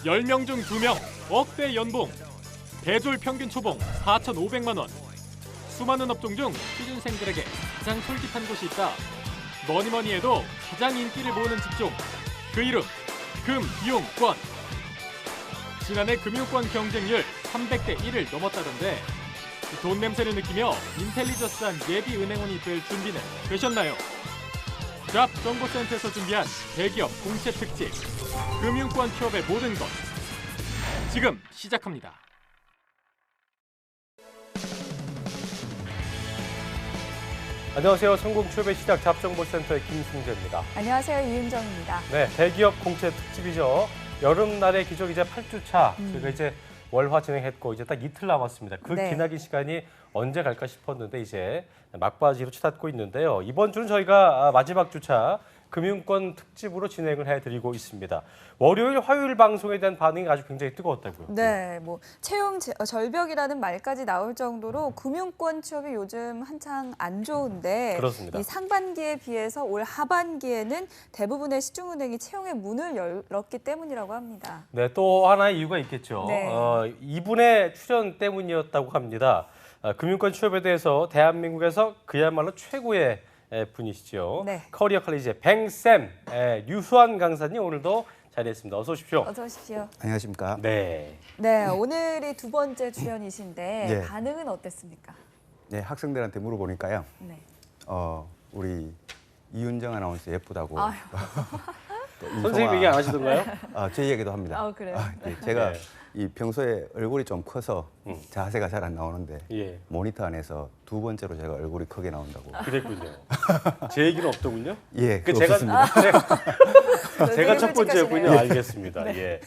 10명 중 2명, 억대 연봉. 대졸 평균 초봉 4,500만 원. 수많은 업종 중 취준생들에게 가장 솔깃한 곳이 있다. 뭐니뭐니 해도 가장 인기를 모으는 직종. 그 이름, 금융권. 지난해 금융권 경쟁률 300대 1을 넘었다던데 돈 냄새를 느끼며 인텔리저스한 예비 은행원이 될 준비는 되셨나요? 잡 정보센터에서 준비한 대기업 공채 특집 금융권 취업의 모든 것 지금 시작합니다. 안녕하세요. 성공 취업의 시작 잡정보센터의 김승재입니다. 안녕하세요. 이은정입니다. 네, 대기업 공채 특집이죠. 여름날의 기적 이제 8주차 저희가 이제 월화 진행했고 이제 딱 이틀 남았습니다. 그 네. 기나긴 시간이 언제 갈까 싶었는데 이제 막바지로 치닫고 있는데요. 이번 주는 저희가 마지막 주차 금융권 특집으로 진행을 해드리고 있습니다. 월요일, 화요일 방송에 대한 반응이 아주 굉장히 뜨거웠다고요. 네, 뭐 채용 절벽이라는 말까지 나올 정도로 금융권 취업이 요즘 한창 안 좋은데 그렇습니다. 이 상반기에 비해서 올 하반기에는 대부분의 시중은행이 채용의 문을 열었기 때문이라고 합니다. 네, 또 하나의 이유가 있겠죠. 네. 이분의 출연 때문이었다고 합니다. 금융권 취업에 대해서 대한민국에서 그야말로 최고의 분이시죠. 네. 커리어 칼리지의 뱅쌤 류수환 강사님 오늘도 자리했습니다. 어서 오십시오. 어서 오십시오. 안녕하십니까. 네. 네, 오늘이 두 번째 출연이신데 네. 반응은 어땠습니까? 네, 학생들한테 물어보니까요. 네. 우리 이윤정 아나운서 예쁘다고. 아유. 또 선생님 얘기 안 하시던가요? 제 얘기도 합니다. 아, 그래요? 네, 제가 네. 이 평소에 얼굴이 좀 커서 자세가 잘 안 나오는데 예. 모니터 안에서 두 번째로 제가 얼굴이 크게 나온다고. 그랬군요. 제 얘기는 없더군요. 예, 그 없었습니다. 제가 첫 번째였군요. 솔직하시네요. 알겠습니다. 예.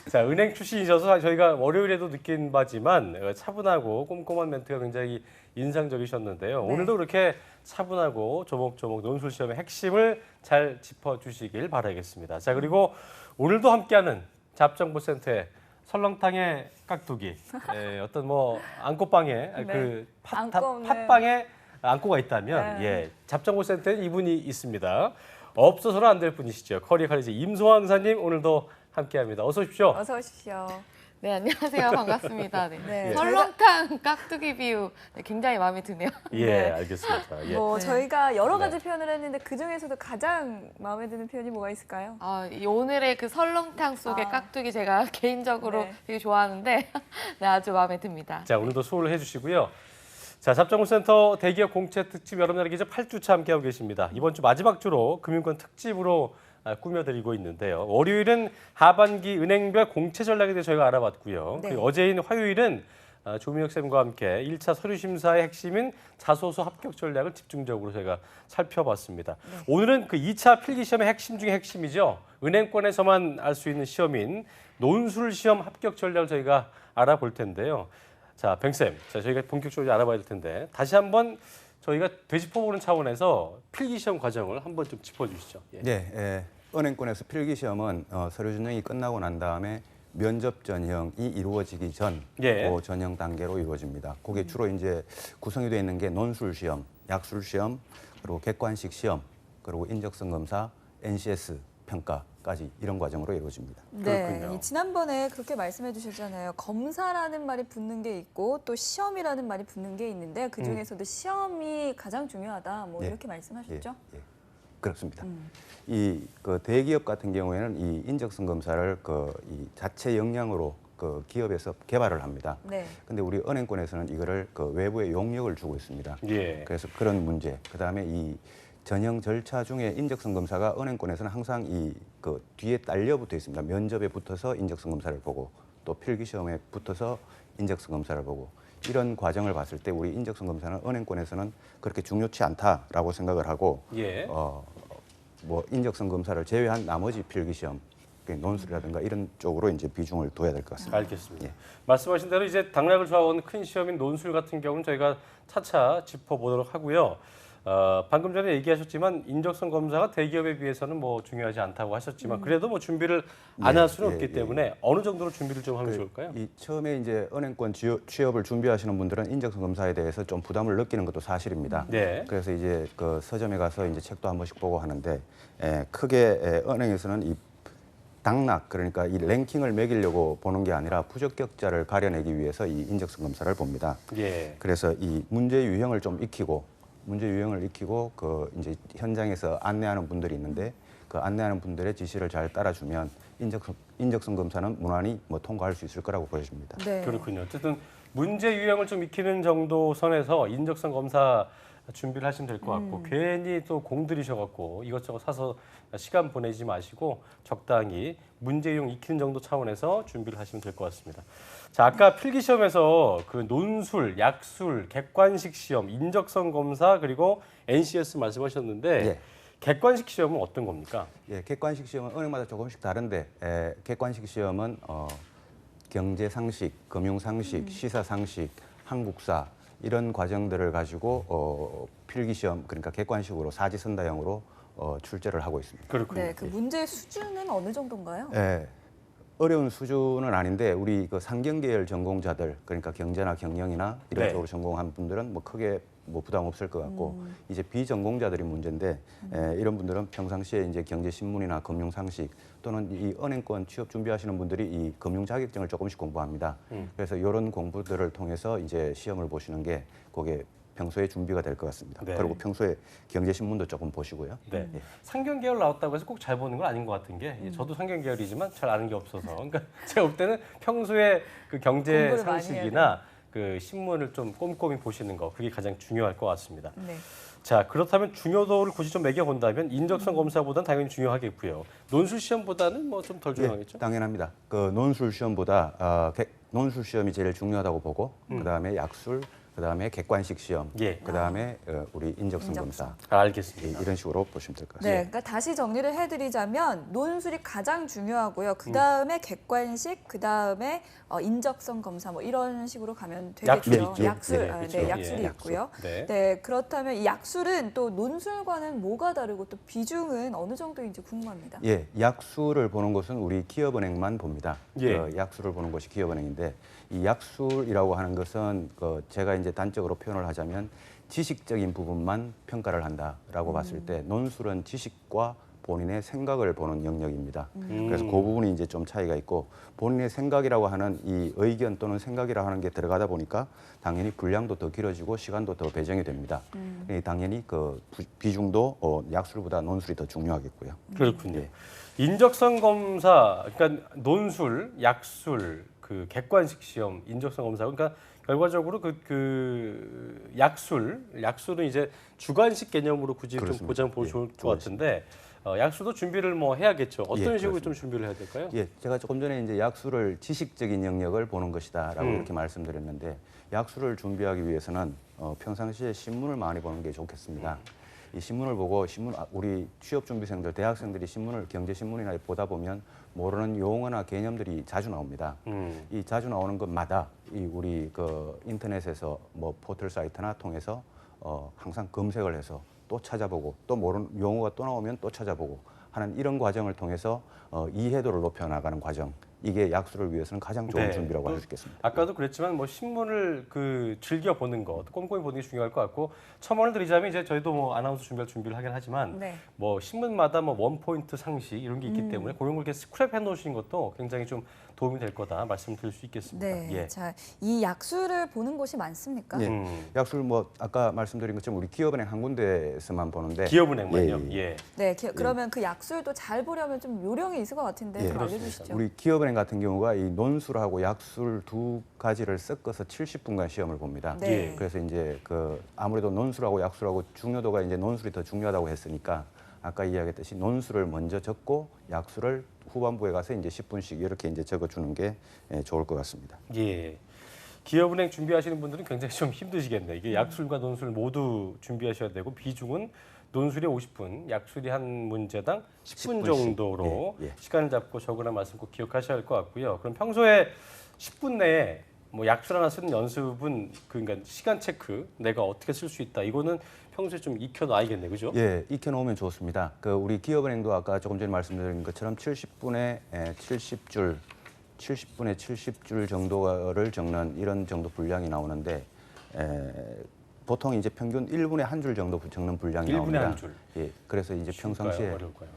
자, 은행 출신이셔서 저희가 월요일에도 느낀 바지만 차분하고 꼼꼼한 멘트가 굉장히 인상적이셨는데요. 네. 오늘도 그렇게 차분하고 조목조목 논술 시험의 핵심을 잘 짚어주시길 바라겠습니다. 자, 그리고 오늘도 함께하는 잡정보센터의 설렁탕의 깍두기, 어떤 뭐 안고빵에 네. 그 안고, 네. 팥빵에 안고가 있다면 네. 예, 잡정보센터에 이분이 있습니다. 없어서는 안 될 분이시죠. 커리어 칼리지 임소환 강사님 오늘도 함께합니다. 어서 오십시오. 어서 오십시오. 네, 안녕하세요. 반갑습니다. 네. 네, 설렁탕 깍두기 비유 네, 굉장히 마음에 드네요. 예, 네. 알겠습니다. 예. 뭐 네. 저희가 여러 가지 표현을 했는데 그 중에서도 가장 마음에 드는 표현이 뭐가 있을까요? 이 오늘의 그 설렁탕 속의 아. 깍두기 제가 개인적으로 네. 되게 좋아하는데 네, 아주 마음에 듭니다. 자, 오늘도 수고를 해주시고요. 자, 잡정보센터 대기업 공채 특집 여름날의 기적 8주차 함께하고 계십니다. 이번 주 마지막 주로 금융권 특집으로 꾸며드리고 있는데요. 월요일은 하반기 은행별 공채 전략에 대해 저희가 알아봤고요. 네. 그리고 어제인 화요일은 조민혁 쌤과 함께 1차 서류 심사의 핵심인 자소서 합격 전략을 집중적으로 저희가 살펴봤습니다. 네. 오늘은 그 2차 필기 시험의 핵심 중에 핵심이죠. 은행권에서만 알 수 있는 시험인 논술 시험 합격 전략을 저희가 알아볼 텐데요. 자, 뱅쌤, 자, 저희가 본격적으로 알아봐야 될 텐데 다시 한번 저희가 되짚어보는 차원에서 필기 시험 과정을 한번 좀 짚어주시죠. 예. 네, 은행권에서 필기 시험은 서류 전형이 끝나고 난 다음에 면접 전형이 이루어지기 전 예. 그 전형 단계로 이루어집니다. 그게 주로 이제 구성이 되어 있는 게 논술 시험, 약술 시험, 그리고 객관식 시험, 그리고 인적성 검사, NCS 평가까지 이런 과정으로 이루어집니다. 그렇군요. 네, 지난번에 그렇게 말씀해 주셨잖아요. 검사라는 말이 붙는 게 있고 또 시험이라는 말이 붙는 게 있는데 그 중에서도 시험이 가장 중요하다. 뭐 예. 이렇게 말씀하셨죠? 예, 그렇습니다. 이 그 대기업 같은 경우에는 이 인적성 검사를 이 자체 역량으로 그 기업에서 개발을 합니다. 네. 근데 우리 은행권에서는 이거를 그 외부에 용역을 주고 있습니다. 예. 그래서 그런 문제, 그다음에 이 전형 절차 중에 인적성 검사가 은행권에서는 항상 이 그 뒤에 딸려 붙어 있습니다. 면접에 붙어서 인적성 검사를 보고 또 필기 시험에 붙어서 인적성 검사를 보고 이런 과정을 봤을 때 우리 인적성 검사는 은행권에서는 그렇게 중요치 않다라고 생각을 하고 예. 뭐 인적성 검사를 제외한 나머지 필기 시험, 논술이라든가 이런 쪽으로 이제 비중을 둬야 될 것 같습니다. 알겠습니다. 예. 말씀하신 대로 이제 당락을 좌우하는 큰 시험인 논술 같은 경우는 저희가 차차 짚어보도록 하고요. 방금 전에 얘기하셨지만 인적성 검사가 대기업에 비해서는 뭐 중요하지 않다고 하셨지만 그래도 뭐 준비를 안 할 수는 없기 때문에 어느 정도로 준비를 좀 하면 좋을까요? 이 처음에 이제 은행권 취업을 준비하시는 분들은 인적성 검사에 대해서 좀 부담을 느끼는 것도 사실입니다. 네. 그래서 이제 그 서점에 가서 이제 책도 한 번씩 보고 하는데 크게 은행에서는 이 당락 그러니까 이 랭킹을 매기려고 보는 게 아니라 부적격자를 가려내기 위해서 이 인적성 검사를 봅니다. 예. 그래서 이 문제 유형을 좀 익히고 그 이제 현장에서 안내하는 분들이 있는데 그 안내하는 분들의 지시를 잘 따라주면 인적성 검사는 무난히 뭐 통과할 수 있을 거라고 보여집니다. 네. 그렇군요. 어쨌든 문제 유형을 좀 익히는 정도 선에서 인적성 검사 준비를 하시면 될 것 같고 괜히 또 공들이셔갖고 이것저것 사서 시간 보내지 마시고 적당히 문제 유형 익히는 정도 차원에서 준비를 하시면 될 것 같습니다. 자, 아까 필기 시험에서 그 논술, 약술, 객관식 시험, 인적성 검사 그리고 NCS 말씀하셨는데 예. 객관식 시험은 어떤 겁니까? 예, 객관식 시험은 은행마다 조금씩 다른데 객관식 시험은 경제 상식, 금융 상식, 시사 상식, 한국사 이런 과정들을 가지고 필기 시험 그러니까 객관식으로 사지선다형으로 출제를 하고 있습니다. 그렇군요. 네, 그 문제 수준은 어느 정도인가요? 예, 어려운 수준은 아닌데 우리 그 상경계열 전공자들 그러니까 경제나 경영이나 이런 네. 쪽으로 전공한 분들은 뭐 크게 뭐 부담 없을 것 같고 이제 비전공자들이 문제인데 이런 분들은 평상시에 이제 경제신문이나 금융상식 또는 이 은행권 취업 준비하시는 분들이 이 금융 자격증을 조금씩 공부합니다. 그래서 이런 공부들을 통해서 이제 시험을 보시는 게 그게 평소에 준비가 될 것 같습니다. 네. 그리고 평소에 경제신문도 조금 보시고요. 네. 예. 상경 계열 나왔다고 해서 꼭 잘 보는 건 아닌 것 같은 게 저도 상경 계열이지만 잘 아는 게 없어서 그러니까 제가 볼 때는 평소에 그 경제 공부를 많이 상식이나 그 신문을 좀 꼼꼼히 보시는 거 그게 가장 중요할 것 같습니다. 네. 자, 그렇다면 중요도를 굳이 좀 매겨 본다면 인적성 검사보다는 당연히 중요하겠고요. 논술 시험보다는 뭐 좀 덜 중요하겠죠? 예, 당연합니다. 그 논술 시험보다 논술 시험이 제일 중요하다고 보고 그다음에 약술, 그다음에 객관식 시험, 예. 그다음에 우리 인적성 검사 알겠습니다. 이런 식으로 보시면 될 것 같습니다. 네, 그러니까 다시 정리를 해드리자면 논술이 가장 중요하고요. 그 다음에 객관식, 그 다음에 인적성 검사 뭐 이런 식으로 가면 되겠죠. 약술 있죠. 약술, 네, 아, 그렇죠. 네, 약술이 예, 있고요. 네. 네, 그렇다면 이 약술은 또 논술과는 뭐가 다르고 또 비중은 어느 정도인지 궁금합니다. 예, 약술을 보는 것은 우리 기업은행만 봅니다. 예. 약술을 보는 것이 기업은행인데 이 약술이라고 하는 것은 제가 이제 단적으로 표현을 하자면 지식적인 부분만 평가를 한다라고 봤을 때 논술은 지식과 본인의 생각을 보는 영역입니다. 그래서 그 부분이 이제 좀 차이가 있고 본인의 생각이라고 하는 이 의견 또는 생각이라고 하는 게 들어가다 보니까 당연히 분량도 더 길어지고 시간도 더 배정이 됩니다. 당연히 그 비중도 약술보다 논술이 더 중요하겠고요. 그렇군요. 인적성 검사, 그러니까 논술, 약술, 그 객관식 시험, 인적성 검사, 그러니까 결과적으로 그 약술은 이제 주관식 개념으로 굳이 좀 그렇습니다. 보자면 예, 좋을 것 주관식. 같은데 약술도 준비를 뭐 해야겠죠. 어떤 예, 식으로 그렇습니다. 좀 준비를 해야 될까요? 예, 제가 조금 전에 이제 약술을 지식적인 영역을 보는 것이다라고 이렇게 말씀드렸는데 약술을 준비하기 위해서는 평상시에 신문을 많이 보는 게 좋겠습니다. 이 신문을 보고 우리 취업 준비생들, 대학생들이 경제 신문이나 보다 보면 모르는 용어나 개념들이 자주 나옵니다. 이 자주 나오는 것마다 우리 그 인터넷에서 뭐 포털 사이트나 통해서 항상 검색을 해서 또 찾아보고 또 모르는 용어가 또 나오면 또 찾아보고 하는 이런 과정을 통해서 이해도를 높여 나가는 과정. 이게 약술을 위해서는 가장 좋은 네. 준비라고 할 수 있겠습니다. 아까도 그랬지만 뭐 신문을 그 즐겨 보는 거, 꼼꼼히 보는 게 중요할 것 같고 첨언을 드리자면 이제 저희도 뭐 아나운서 준비를 하긴 하지만 네. 뭐 신문마다 뭐 원포인트 상식 이런 게 있기 때문에 그런 걸 이렇게 스크랩 해놓으시는 것도 굉장히 좀 도움이 될 거다 말씀드릴 수 있겠습니다. 네, 예. 자, 이 약술을 보는 곳이 많습니까? 예. 약술 뭐 아까 말씀드린 것처럼 우리 기업은행 한 군데에서만 보는데 기업은행만요. 예, 예. 네, 그러면 그 약술도 잘 보려면 좀 요령이 있을 것 같은데 예. 좀 그렇습니다. 알려주시죠. 우리 기업은행 같은 경우가 이 논술하고 약술 두 가지를 섞어서 70분간 시험을 봅니다. 네. 예. 그래서 이제 아무래도 논술하고 약술하고 중요도가 이제 논술이 더 중요하다고 했으니까 아까 이야기했듯이 논술을 먼저 적고 약술을 후반부에 가서 이제 10분씩 이렇게 이제 적어주는 게 좋을 것 같습니다. 예. 기업은행 준비하시는 분들은 굉장히 좀 힘드시겠네요. 이게 약술과 논술 모두 준비하셔야 되고 비중은 논술이 50분, 약술이 한 문제당 10분 10분씩. 정도로 예, 예. 시간을 잡고 적으라는 말씀 꼭 기억하셔야 할 것 같고요. 그럼 평소에 10분 내에 뭐 약술 하나 쓰는 연습은 그러니까 시간 체크, 내가 어떻게 쓸 수 있다. 이거는 평소에 좀 익혀놔야겠네, 그죠? 예, 익혀놓으면 좋습니다. 우리 기업은행도 아까 조금 전에 말씀드린 것처럼 70분에 70줄, 70분에 70줄 정도를 적는 이런 정도 분량이 나오는데 보통 이제 평균 1분에 한 줄 정도 적는 분량이 1분에 나옵니다. 한 줄. 예, 그래서 이제 평상시에 어려울까요?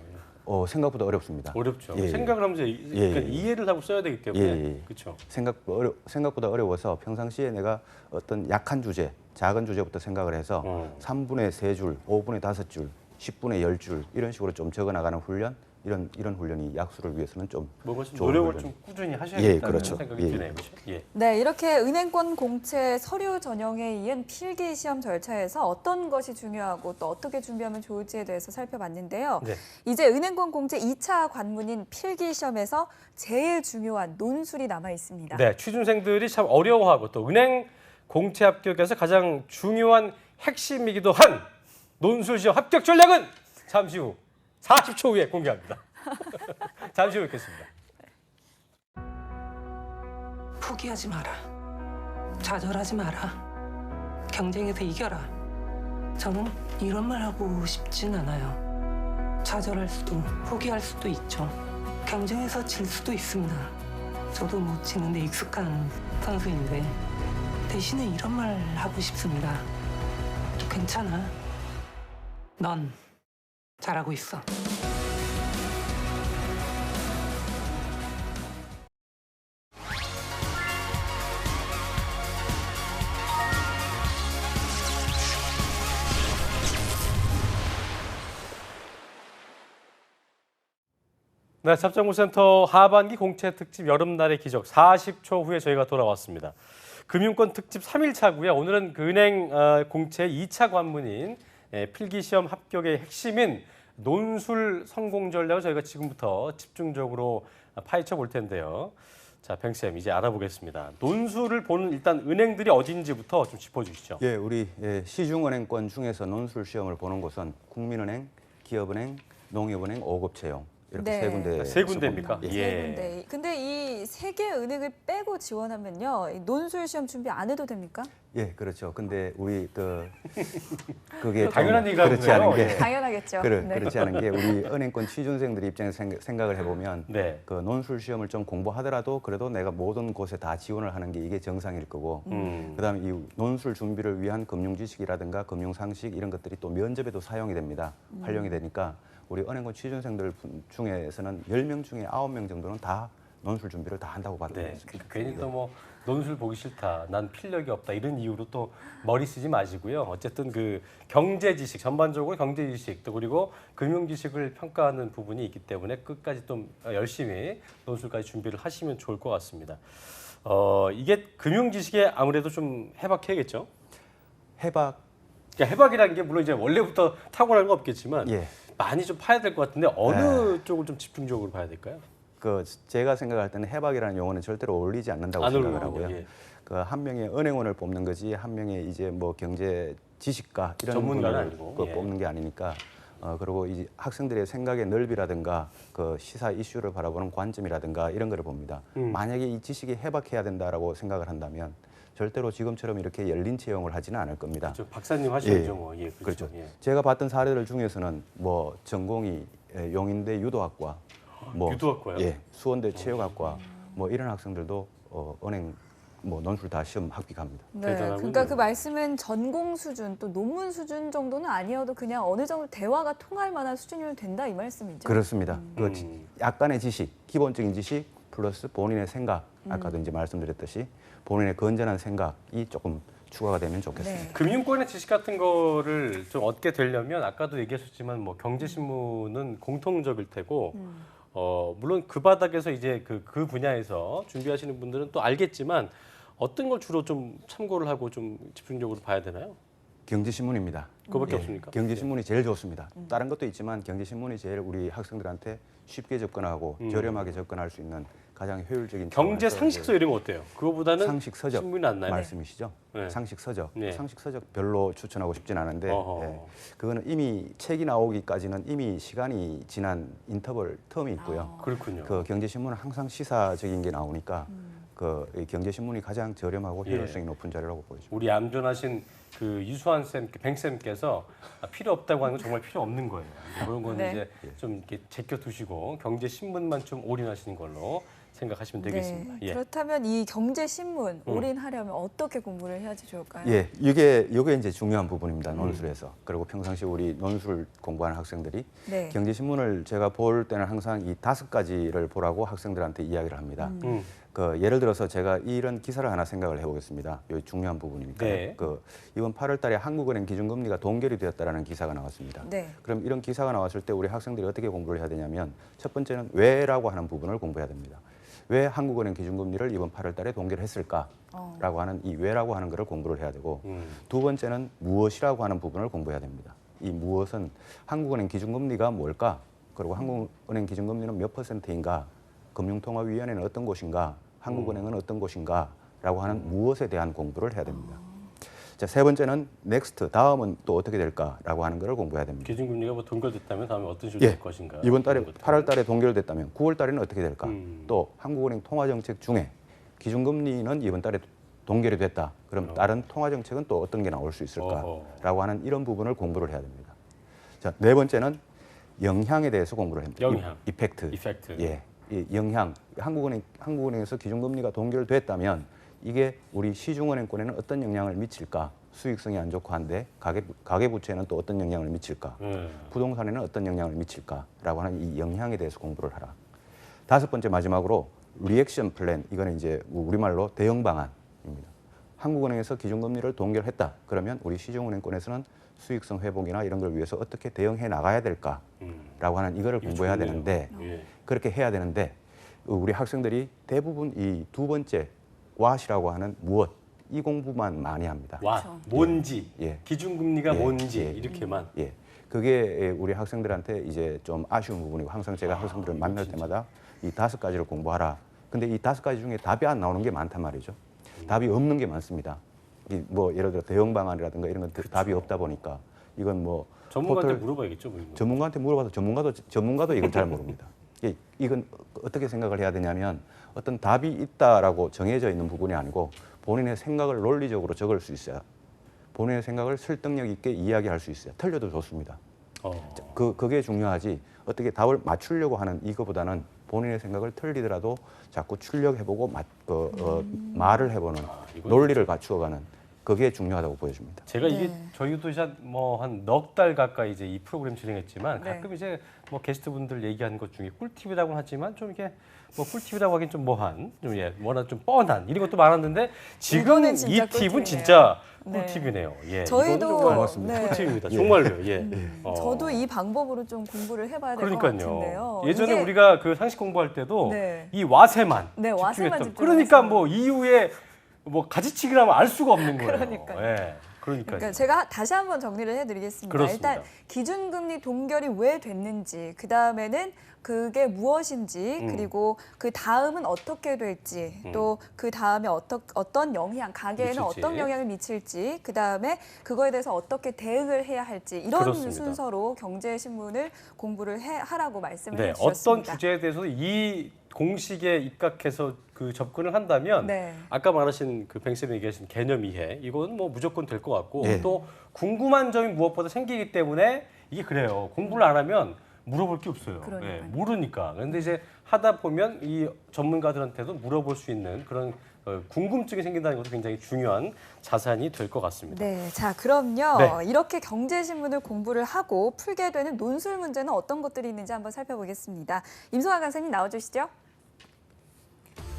생각보다 어렵습니다. 어렵죠. 예, 예. 생각을 하면서 그러니까 예, 예. 이해를 하고 써야 되기 때문에 예, 예. 그렇죠. 생각보다 어려워서 평상시에 내가 어떤 약한 주제, 작은 주제부터 생각을 해서 3분의 3줄, 5분의 5줄, 10분의 10줄 이런 식으로 좀 적어 나가는 훈련, 이런 훈련이 약수를 위해서는 좀 뭔가 좀 좋은 노력을 훈련이- 좀 꾸준히 예, 하셔야겠다는 그렇죠. 생각이 예, 드네요. 그렇죠? 예. 네, 이렇게 은행권 공채 서류 전형에 이은 필기 시험 절차에서 어떤 것이 중요하고 또 어떻게 준비하면 좋을지에 대해서 살펴봤는데요. 네. 이제 은행권 공채 2차 관문인 필기 시험에서 제일 중요한 논술이 남아 있습니다. 네, 취준생들이 참 어려워하고 또 은행 공채 합격에서 가장 중요한 핵심이기도 한 논술 시험 합격 전략은 잠시 후 40초 후에 공개합니다. 잠시 후 뵙겠습니다. 포기하지 마라. 좌절하지 마라. 경쟁에서 이겨라. 저는 이런 말 하고 싶진 않아요. 좌절할 수도, 포기할 수도 있죠. 경쟁에서 질 수도 있습니다. 저도 못 치는데 익숙한 선수인데 대신에 이런 말 하고 싶습니다. 괜찮아. 넌 잘하고 있어. 네, 잡정부센터 하반기 공채 특집 여름날의 기적 40초 후에 저희가 돌아왔습니다. 금융권 특집 3일차고요. 오늘은 그 은행 공채 2차 관문인 필기시험 합격의 핵심인 논술 성공 전략을 저희가 지금부터 집중적으로 파헤쳐 볼 텐데요. 자, 뱅쌤 이제 알아보겠습니다. 논술을 보는 일단 은행들이 어딘지부터 좀 짚어주시죠. 예, 우리 시중은행권 중에서 논술 시험을 보는 곳은 국민은행, 기업은행, 농협은행, 5급 채용 이렇게 네. 세 군데. 세 군데입니까? 예. 세 군데. 근데 이 세 개 은행을 빼고 지원하면요, 이 논술 시험 준비 안 해도 됩니까? 예, 그렇죠. 근데 우리 그게 당연한 좀 얘기가 그렇지 않은 게 당연하겠죠. 네. 그렇지 않은 게 우리 은행권 취준생들 입장에서 생각을 해보면 네. 그 논술 시험을 좀 공부하더라도 그래도 내가 모든 곳에 다 지원을 하는 게 이게 정상일 거고 그다음에 이 논술 준비를 위한 금융 지식이라든가 금융 상식 이런 것들이 또 면접에도 사용이 됩니다. 활용이 되니까 우리 은행권 취준생들 중에서는 10명 중에 9명 정도는 다 논술 준비를 다 한다고 봐도 네, 되겠습니다. 괜히 또 뭐 논술 보기 싫다, 난 필력이 없다 이런 이유로 또 머리 쓰지 마시고요. 어쨌든 그 경제 지식 전반적으로 경제 지식 또 그리고 금융 지식을 평가하는 부분이 있기 때문에 끝까지 좀 열심히 논술까지 준비를 하시면 좋을 것 같습니다. 이게 금융 지식에 아무래도 좀 해박해야겠죠. 해박 그러니까 해박이라는 게 물론 이제 원래부터 탁월한 건 없겠지만 예. 많이 좀 파야 될 것 같은데 어느 쪽을 좀 집중적으로 봐야 될까요? 제가 생각할 때는 해박이라는 용어는 절대로 어울리지 않는다고 안 생각을 어울리고, 하고요. 예. 한 명의 은행원을 뽑는 거지 한 명의 이제 뭐 경제 지식가 이런 전문가는 분을 아니고, 예. 뽑는 게 아니니까 그리고 이제 학생들의 생각의 넓이라든가 그 시사 이슈를 바라보는 관점이라든가 이런 거를 봅니다. 만약에 이 지식이 해박해야 된다라고 생각을 한다면 절대로 지금처럼 이렇게 열린 채용을 하지는 않을 겁니다. 저 박사님 하시는 예. 뭐 예, 그렇죠. 그렇죠. 예. 제가 봤던 사례들 중에서는 뭐 전공이 용인대 유도학과, 뭐 유도학과요? 예, 수원대 체육학과, 뭐 이런 학생들도 은행 뭐 논술 다 시험 합격합니다. 네, 대단하군요. 그러니까 그 말씀은 전공 수준 또 논문 수준 정도는 아니어도 그냥 어느 정도 대화가 통할 만한 수준이면 된다 이 말씀이죠. 그렇습니다. 약간의 지식, 기본적인 지식 플러스 본인의 생각, 아까도 이제 말씀드렸듯이 본인의 건전한 생각이 조금 추가가 되면 좋겠습니다. 네. 금융권의 지식 같은 거를 좀 얻게 되려면 아까도 얘기하셨지만 뭐 경제신문은 공통적일 테고 물론 그 바닥에서 이제 그 분야에서 준비하시는 분들은 또 알겠지만 어떤 걸 주로 좀 참고를 하고 좀 집중적으로 봐야 되나요? 경제신문입니다. 그거밖에 없습니까? 경제신문이 제일 좋습니다. 다른 것도 있지만 경제신문이 제일 우리 학생들한테 쉽게 접근하고 저렴하게 접근할 수 있는 가장 효율적인 경제 차원에서 상식서 이런 거 어때요? 그거보다는 상식 서적 신문이 안 나요. 말씀이시죠? 네. 상식 서적. 네. 상식 서적 별로 추천하고 싶진 않은데 어허. 예. 그거는 이미 책이 나오기까지는 이미 시간이 지난 인터벌 텀이 있고요. 그렇군요. 그 경제신문은 항상 시사적인 게 나오니까 이 경제신문이 가장 저렴하고 예. 효율성이 높은 자료라고 보여집니다. 우리 얌전하신 그 유수환 쌤, 뱅 쌤께서 필요 없다고 하는 건 정말 필요 없는 거예요. 그런 거는 네. 이제 좀 이렇게 제껴 두시고 경제 신문만 좀 올인하시는 걸로 생각하시면 되겠습니다. 네. 예. 그렇다면 이 경제신문 음. 올인하려면 어떻게 공부를 해야지 좋을까요? 예, 이게 이제 중요한 부분입니다. 논술에서. 그리고 평상시 우리 논술 공부하는 학생들이 네. 경제신문을 제가 볼 때는 항상 이 5가지를 보라고 학생들한테 이야기를 합니다. 음. 예를 들어서 제가 이런 기사를 하나 생각을 해보겠습니다. 여기 중요한 부분이니까. 네. 이번 8월달에 한국은행 기준금리가 동결이 되었다라는 기사가 나왔습니다. 네. 그럼 이런 기사가 나왔을 때 우리 학생들이 어떻게 공부를 해야 되냐면 첫 번째는 왜라고 하는 부분을 공부해야 됩니다. 왜 한국은행 기준금리를 이번 8월달에 동결했을까라고 하는 이 왜라고 하는 것을 공부를 해야 되고 두 번째는 무엇이라고 하는 부분을 공부해야 됩니다. 이 무엇은 한국은행 기준금리가 뭘까? 그리고 한국은행 기준금리는 몇 %인가? 금융통화위원회는 어떤 곳인가? 한국은행은 어떤 곳인가? 라고 하는 무엇에 대한 공부를 해야 됩니다. 자, 세 번째는 넥스트, 다음은 또 어떻게 될까라고 하는 것을 공부해야 됩니다. 기준금리가 뭐 동결됐다면 다음에 어떤 식으로 될 것인가. 이번 달에 그런 것들. 8월 달에 동결됐다면 9월 달에는 어떻게 될까? 또 한국은행 통화정책 중에 기준금리는 이번 달에 동결이 됐다. 그럼 다른 통화정책은 또 어떤 게 나올 수 있을까라고 하는 이런 부분을 공부를 해야 됩니다. 자, 네 번째는 영향에 대해서 공부를 합니다. 영향. 이펙트. 이펙트. 예. 이 영향. 한국은행에서 기준금리가 동결됐다면 이게 우리 시중은행권에는 어떤 영향을 미칠까? 수익성이 안 좋고 한데 가계부채에는 또 어떤 영향을 미칠까? 부동산에는 어떤 영향을 미칠까라고 하는 이 영향에 대해서 공부를 하라. 다섯 번째 마지막으로 리액션 플랜. 이거는 이제 우리말로 대응 방안입니다. 한국은행에서 기준금리를 동결했다. 그러면 우리 시중은행권에서는 수익성 회복이나 이런 걸 위해서 어떻게 대응해 나가야 될까라고 하는 이거를 공부해야 좋네요. 되는데 예. 그렇게 해야 되는데 우리 학생들이 대부분 이 두 번째 what이라고 하는 무엇 이 공부만 많이 합니다. 와, 그렇죠. 뭔지, 예. 기준금리가 예. 뭔지 예. 이렇게만. 예, 그게 우리 학생들한테 이제 좀 아쉬운 부분이고 항상 제가 학생들을 만날 때마다 이 5가지를 공부하라. 근데 이 5가지 중에 답이 안 나오는 게 많단 말이죠. 답이 없는 게 많습니다. 뭐 예를 들어 대응 방안이라든가 이런 건 답이 없다 보니까 이건 뭐 전문가한테 포털- 물어봐야겠죠, 뭐 이거. 전문가한테 물어봐도 전문가도 이건 잘 모릅니다. 이건 어떻게 생각을 해야 되냐면 어떤 답이 있다라고 정해져 있는 부분이 아니고 본인의 생각을 논리적으로 적을 수 있어야 본인의 생각을 설득력 있게 이야기할 수 있어야 틀려도 좋습니다. 그게 중요하지 어떻게 답을 맞추려고 하는 이거보다는 본인의 생각을 틀리더라도 자꾸 출력해보고 말을 해보는 이건 논리를 갖추어가는 그게 중요하다고 보여집니다. 제가 이게 네. 저희도 뭐한 넉 달 가까이 이제 이 프로그램 진행했지만 네. 가끔 이제 뭐 게스트분들 얘기하는 것 중에 꿀팁이라고는 하지만 좀 이게 뭐 꿀팁이라고 하긴 좀 뭐한 좀 워낙 좀 뻔한 이런 것도 많았는데 지금 이거는 이 진짜 팁은 꿀팁이네요. 진짜 네. 꿀팁이네요. 예, 저희도- 이거는 정말 고맙습니다. 네. 꿀팁입니다. 정말로요. 예. 저도 이 방법으로 좀 공부를 해봐야 될 것 그러니까요. 같은데요. 예전에 이게- 우리가 그 상식 공부할 때도 네. 이 와세만 네, 와세만 집중했던. 집중해서. 그러니까 뭐 이후에 뭐 가지치기를 하면 알 수가 없는 거예요. 그러니까요. 예. 그러니까요. 그러니까 제가 다시 한번 정리를 해드리겠습니다. 그렇습니다. 일단 기준금리 동결이 왜 됐는지, 그 다음에는 그게 무엇인지, 그리고 그 다음은 어떻게 될지, 또 그 다음에 어떤 영향, 가계에는 미칠지. 어떤 영향을 미칠지, 그 다음에 그거에 대해서 어떻게 대응을 해야 할지 이런 그렇습니다. 순서로 경제신문을 공부를 하라고 말씀을 네, 해주셨습니다. 어떤 주제에 대해서도 이 공식에 입각해서 그 접근을 한다면 네. 아까 말하신 그 뱅쌤이 얘기하신 개념 이해 이건 뭐 무조건 될 것 같고 네. 또 궁금한 점이 무엇보다 생기기 때문에 이게 그래요. 공부를 안 하면 물어볼 게 없어요. 그러니까요. 모르니까. 그런데 이제 하다 보면 이 전문가들한테도 물어볼 수 있는 그런 궁금증이 생긴다는 것도 굉장히 중요한 자산이 될 것 같습니다. 네, 자 그럼요. 네. 이렇게 경제신문을 공부를 하고 풀게 되는 논술 문제는 어떤 것들이 있는지 한번 살펴보겠습니다. 임성아 강사님 나와주시죠.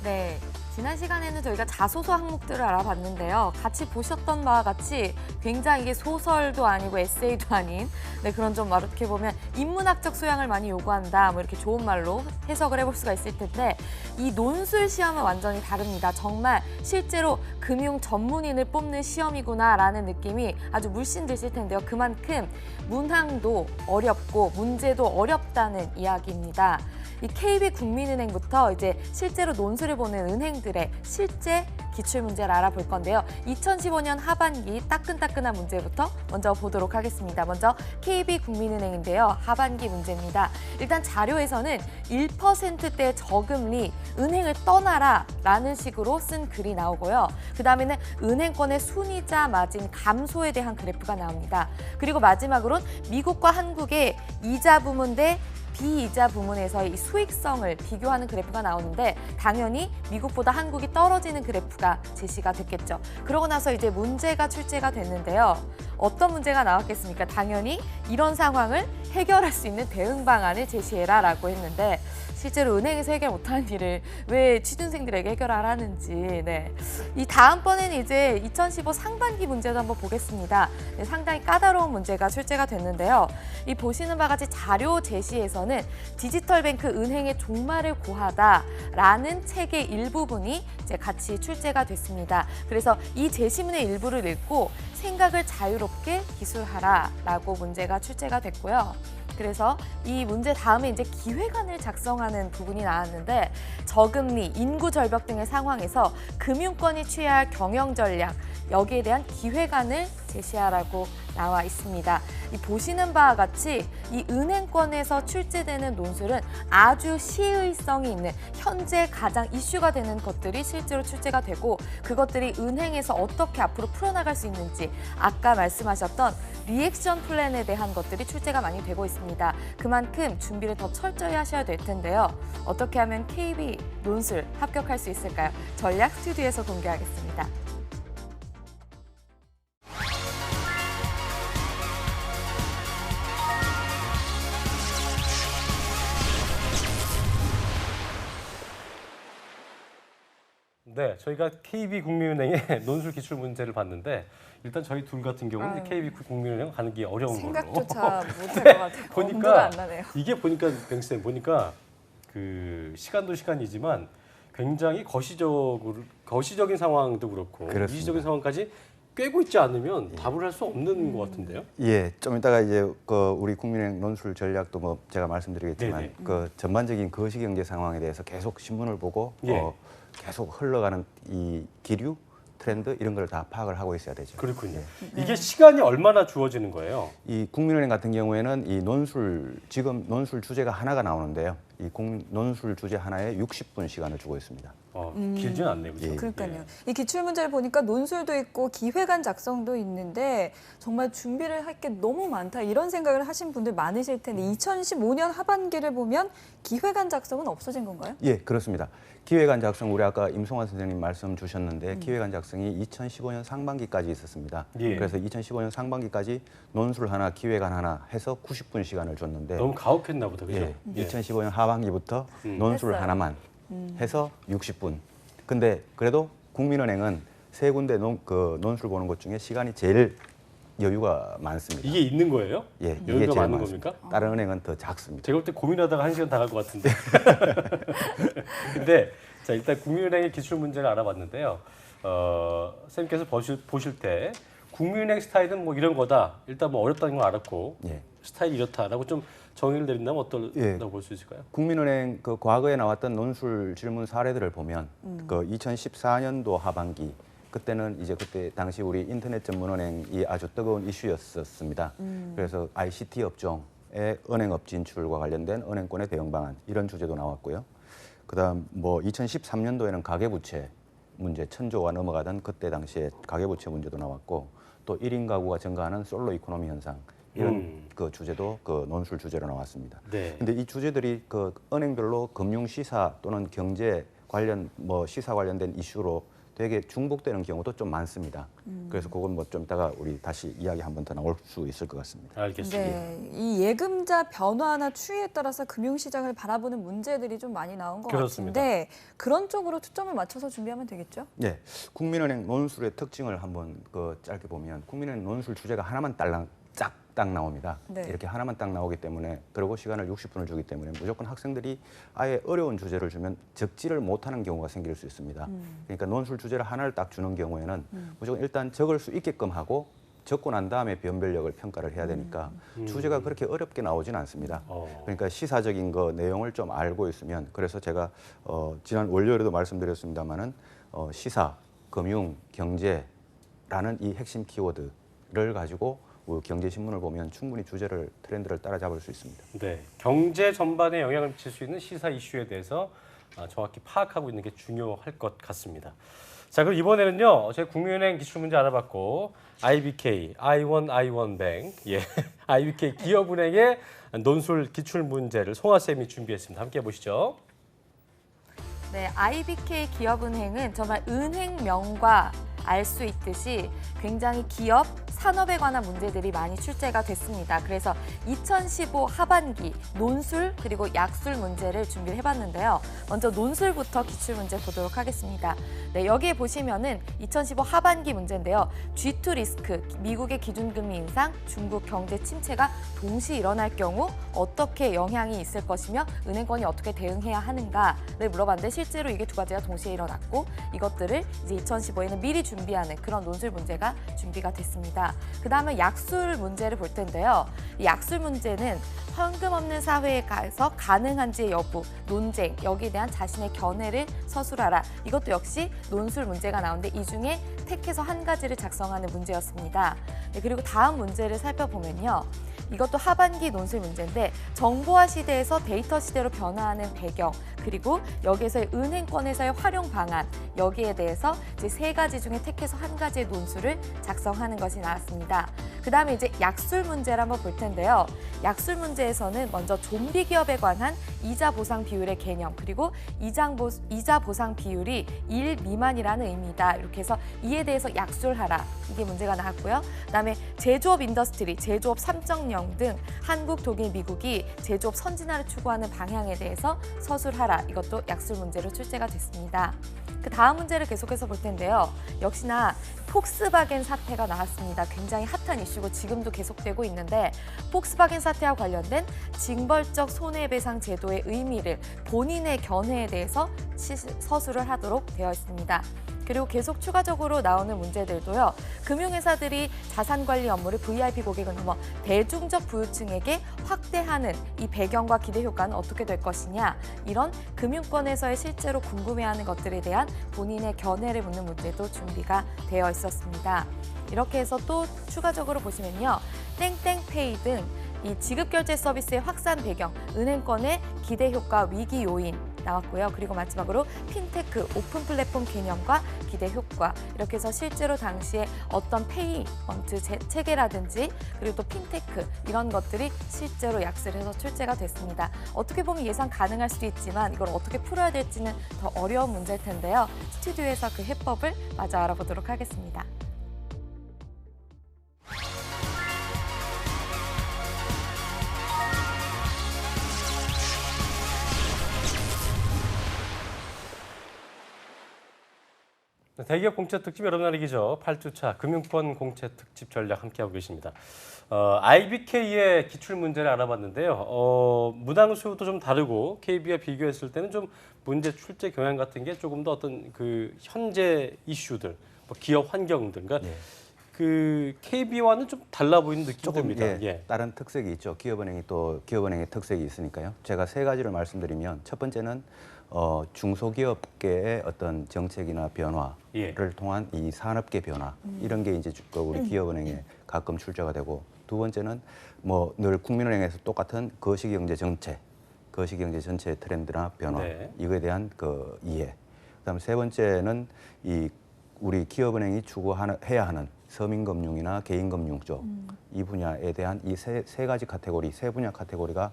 네, 지난 시간에는 저희가 자소서 항목들을 알아봤는데요. 같이 보셨던 바와 같이 굉장히 이게 소설도 아니고 에세이도 아닌 그런 좀 어떻게 보면 인문학적 소양을 많이 요구한다. 뭐 이렇게 좋은 말로 해석을 해볼 수가 있을 텐데 이 논술 시험은 완전히 다릅니다. 정말 실제로 금융 전문인을 뽑는 시험이구나라는 느낌이 아주 물씬 드실 텐데요. 그만큼 문항도 어렵고 문제도 어렵다는 이야기입니다. 이 KB국민은행부터 이제 실제로 논술을 보는 은행들의 실제 기출문제를 알아볼 건데요. 2015년 하반기 따끈따끈한 문제부터 먼저 보도록 하겠습니다. 먼저 KB국민은행인데요. 하반기 문제입니다. 일단 자료에서는 1%대 저금리 은행을 떠나라 라는 식으로 쓴 글이 나오고요. 그 다음에는 은행권의 순이자 마진 감소에 대한 그래프가 나옵니다. 그리고 마지막으로는 미국과 한국의 이자 부문 대 비이자 부문에서의 이 수익성을 비교하는 그래프가 나오는데 당연히 미국보다 한국이 떨어지는 그래프가 제시가 됐겠죠. 그러고 나서 이제 문제가 출제가 됐는데요. 어떤 문제가 나왔겠습니까? 당연히 이런 상황을 해결할 수 있는 대응 방안을 제시해라라고 했는데 실제로 은행에서 해결 못하는 일을 왜 취준생들에게 해결하라는지. 네. 이 다음번에는 이제 2015 상반기 문제도 한번 보겠습니다. 네, 상당히 까다로운 문제가 출제가 됐는데요. 이 보시는 바와 같이 자료 제시에서는 디지털뱅크 은행의 종말을 고하다라는 책의 일부분이 이제 같이 출제가 됐습니다. 그래서 이 제시문의 일부를 읽고 생각을 자유롭게 기술하라라고 문제가 출제가 됐고요. 그래서 이 문제 다음에 이제 기획안을 작성하는 부분이 나왔는데 저금리, 인구 절벽 등의 상황에서 금융권이 취해야 할 경영 전략, 여기에 대한 기획안을 제시하라고 나와 있습니다. 이 보시는 바와 같이 이 은행권에서 출제되는 논술은 아주 시의성이 있는 현재 가장 이슈가 되는 것들이 실제로 출제가 되고 그것들이 은행에서 어떻게 앞으로 풀어나갈 수 있는지 아까 말씀하셨던 리액션 플랜에 대한 것들이 출제가 많이 되고 있습니다. 그만큼 준비를 더 철저히 하셔야 될 텐데요. 어떻게 하면 KB 논술 합격할 수 있을까요? 전략 스튜디오에서 공개하겠습니다. 네, 저희가 KB국민은행의 논술 기출 문제를 봤는데 일단 저희 둘 같은 경우는 아유. KB국민은행 가는 게 어려운 걸로. 생각조차 못할 것 같아요. 엄두가 보니까 안 나네요. 이게 보니까 뱅쌤 보니까 그 시간도 시간이지만 굉장히 거시적인 상황도 그렇고 그렇습니다. 미시적인 상황까지 꿰고 있지 않으면 답을 할 수 없는 것 같은데요. 예, 좀 이따가 이제 그 우리 국민은행 논술 전략도 뭐 제가 말씀드리겠지만 네네. 그 전반적인 거시경제 상황에 대해서 계속 신문을 보고 예. 계속 흘러가는 이 기류, 트렌드 이런 걸 다 파악을 하고 있어야 되죠. 그렇군요. 이게 시간이 얼마나 주어지는 거예요? 이 국민은행 같은 경우에는 이 지금 논술 주제가 하나가 나오는데요. 이 논술 주제 하나에 60분 시간을 주고 있습니다. 길지는 않네요. 그죠? 예. 그러니까요. 이 기출문제를 보니까 논술도 있고 기획안 작성도 있는데 정말 준비를 할 게 너무 많다 이런 생각을 하신 분들 많으실 텐데 2015년 하반기를 보면 기획안 작성은 없어진 건가요? 예, 그렇습니다. 기획안 작성 우리 아까 임송환 선생님 말씀 주셨는데 기획안 작성이 2015년 상반기까지 있었습니다. 예. 그래서 2015년 상반기까지 논술 하나, 기획안 하나 해서 90분 시간을 줬는데 너무 가혹했나 보다. 그죠? 예, 2015년 하반기부터 논술 했어요. 하나만 해서 60분. 근데 그래도 국민은행은 세 군데 논술 보는 것 중에 시간이 제일 여유가 많습니다. 이게 있는 거예요? 예, 여유가 이게 제일 많은 많습니다. 겁니까? 다른 은행은 더 작습니다. 제가 볼 때 고민하다가 1시간 다 갈 것 같은데. 근데 자 일단 국민은행의 기출 문제를 알아봤는데요. 선생님께서 보실 때 국민은행 스타일은 뭐 이런 거다. 일단 뭐 어렵다는 걸 알았고 예. 스타일이 이렇다라고 좀 정의를 내린다면 어떨다고 예. 볼 수 있을까요? 국민은행 그 과거에 나왔던 논술 질문 사례들을 보면 그 2014년도 하반기 그때는 이제 그때 당시 우리 인터넷 전문은행이 아주 뜨거운 이슈였었습니다. 그래서 ICT 업종의 은행업 진출과 관련된 은행권의 대응 방안 이런 주제도 나왔고요. 그다음 뭐 2013년도에는 가계부채 문제 1,000조가 넘어가던 그때 당시에 가계부채 문제도 나왔고 또 1인 가구가 증가하는 솔로 이코노미 현상 이런 그 주제도 그 논술 주제로 나왔습니다. 네. 근데 이 주제들이 그 은행별로 금융 시사 또는 경제 관련 뭐 시사 관련된 이슈로 되게 중복되는 경우도 좀 많습니다. 그래서 그건 뭐 좀 이따가 우리 다시 이야기 한 번 더 나올 수 있을 것 같습니다. 알겠습니다. 네, 이 예금자 변화나 추이에 따라서 금융시장을 바라보는 문제들이 좀 많이 나온 것 그렇습니다. 같은데 그런 쪽으로 초점을 맞춰서 준비하면 되겠죠? 네, 국민은행 논술의 특징을 한번 그 짧게 보면 국민은행 논술 주제가 하나만 딱 나옵니다. 네. 이렇게 하나만 딱 나오기 때문에 그리고 시간을 60분을 주기 때문에 무조건 학생들이 아예 어려운 주제를 주면 적지를 못하는 경우가 생길 수 있습니다. 그러니까 논술 주제를 하나를 딱 주는 경우에는 무조건 일단 적을 수 있게끔 하고 적고 난 다음에 변별력을 평가를 해야 되니까 주제가 그렇게 어렵게 나오진 않습니다. 그러니까 시사적인 거 내용을 좀 알고 있으면 그래서 제가 지난 월요일에도 말씀드렸습니다마는 시사, 금융, 경제라는 이 핵심 키워드를 가지고 경제신문을 보면 충분히 주제를 트렌드를 따라잡을 수 있습니다. 네, 경제 전반에 영향을 미칠 수 있는 시사 이슈에 대해서 정확히 파악하고 있는 게 중요할 것 같습니다. 자, 그럼 이번에는요. 저희 국민은행 기출문제 알아봤고 IBK, I1Bank, 예, IBK 기업은행의 논술 기출문제를 송아 쌤이 준비했습니다. 함께 보시죠. 네, IBK 기업은행은 정말 은행명과 알 수 있듯이 굉장히 기업, 산업에 관한 문제들이 많이 출제가 됐습니다. 그래서 2015 하반기 논술 그리고 약술 문제를 준비를 해봤는데요. 먼저 논술부터 기출문제 보도록 하겠습니다. 네, 여기에 보시면은 2015 하반기 문제인데요. G2 리스크, 미국의 기준금리 인상, 중국 경제 침체가 동시 일어날 경우 어떻게 영향이 있을 것이며 은행권이 어떻게 대응해야 하는가를 물어봤는데 실제로 이게 두 가지가 동시에 일어났고 이것들을 이제 2015에는 미리 준비하는 그런 논술 문제가 준비가 됐습니다. 그 다음에 약술 문제를 볼 텐데요. 이 약술 문제는 현금 없는 사회에 가서 가능한지의 여부, 논쟁, 여기에 대한 자신의 견해를 서술하라. 이것도 역시 논술 문제가 나오는데 이 중에 택해서 한 가지를 작성하는 문제였습니다. 네, 그리고 다음 문제를 살펴보면요. 이것도 하반기 논술 문제인데 정보화 시대에서 데이터 시대로 변화하는 배경 그리고 여기에서의 은행권에서의 활용 방안 여기에 대해서 이제 세 가지 중에 택해서 한 가지의 논술을 작성하는 것이 나왔습니다. 그 다음에 이제 약술 문제를 한번 볼 텐데요. 약술 문제에서는 먼저 좀비 기업에 관한 이자 보상 비율의 개념 그리고 이자 보상 비율이 1 미만이라는 의미다. 이렇게 해서 이에 대해서 약술하라. 이게 문제가 나왔고요. 그다음에 제조업 인더스트리, 제조업 3.0 등 한국, 독일, 미국이 제조업 선진화를 추구하는 방향에 대해서 서술하라. 이것도 약술 문제로 출제가 됐습니다. 그 다음 문제를 계속해서 볼 텐데요. 역시나 폭스바겐 사태가 나왔습니다. 굉장히 핫한 이슈고 지금도 계속되고 있는데 폭스바겐 사태와 관련된 징벌적 손해배상 제도의 의미를 본인의 견해에 대해서 서술을 하도록 되어 있습니다. 그리고 계속 추가적으로 나오는 문제들도요. 금융회사들이 자산관리 업무를 VIP 고객을 넘어 대중적 부유층에게 확대하는 이 배경과 기대 효과는 어떻게 될 것이냐. 이런 금융권에서의 실제로 궁금해하는 것들에 대한 본인의 견해를 묻는 문제도 준비가 되어 있었습니다. 이렇게 해서 또 추가적으로 보시면요. 땡땡페이 등 이 지급결제 서비스의 확산 배경, 은행권의 기대 효과, 위기 요인 나왔고요. 그리고 마지막으로 핀테크, 오픈 플랫폼 개념과 기대 효과 이렇게 해서 실제로 당시에 어떤 페이먼트 체계라든지 그리고 또 핀테크 이런 것들이 실제로 약술을 해서 출제가 됐습니다. 어떻게 보면 예상 가능할 수도 있지만 이걸 어떻게 풀어야 될지는 더 어려운 문제일 텐데요. 스튜디오에서 그 해법을 마저 알아보도록 하겠습니다. 대기업 공채 특집 여러분 알기죠. 8주차 금융권 공채 특집 전략 함께하고 계십니다. IBK의 기출 문제를 알아봤는데요. 문항수도 좀 다르고 KB와 비교했을 때는 좀 문제 출제 경향 같은 게 조금 더 어떤 그 현재 이슈들, 뭐 기업 환경 등, 그러니까 그 KB와는 좀 달라 보이는 느낌이 조금 듭니다. 다른 특색이 있죠. 기업은행이 또 기업은행의 특색이 있으니까요. 제가 세 가지를 말씀드리면 첫 번째는 중소기업계의 어떤 정책이나 변화를 통한 이 산업계 변화 이런 게 이제 우리 기업은행에 가끔 출제가 되고 두 번째는 뭐 늘 국민은행에서 똑같은 거시경제 전체의 트렌드나 변화 이거에 대한 그 이해. 그다음 세 번째는 이 우리 기업은행이 추구해야 하는 서민금융이나 개인금융 쪽 이 분야에 대한 이 세 가지 카테고리, 세 분야 카테고리가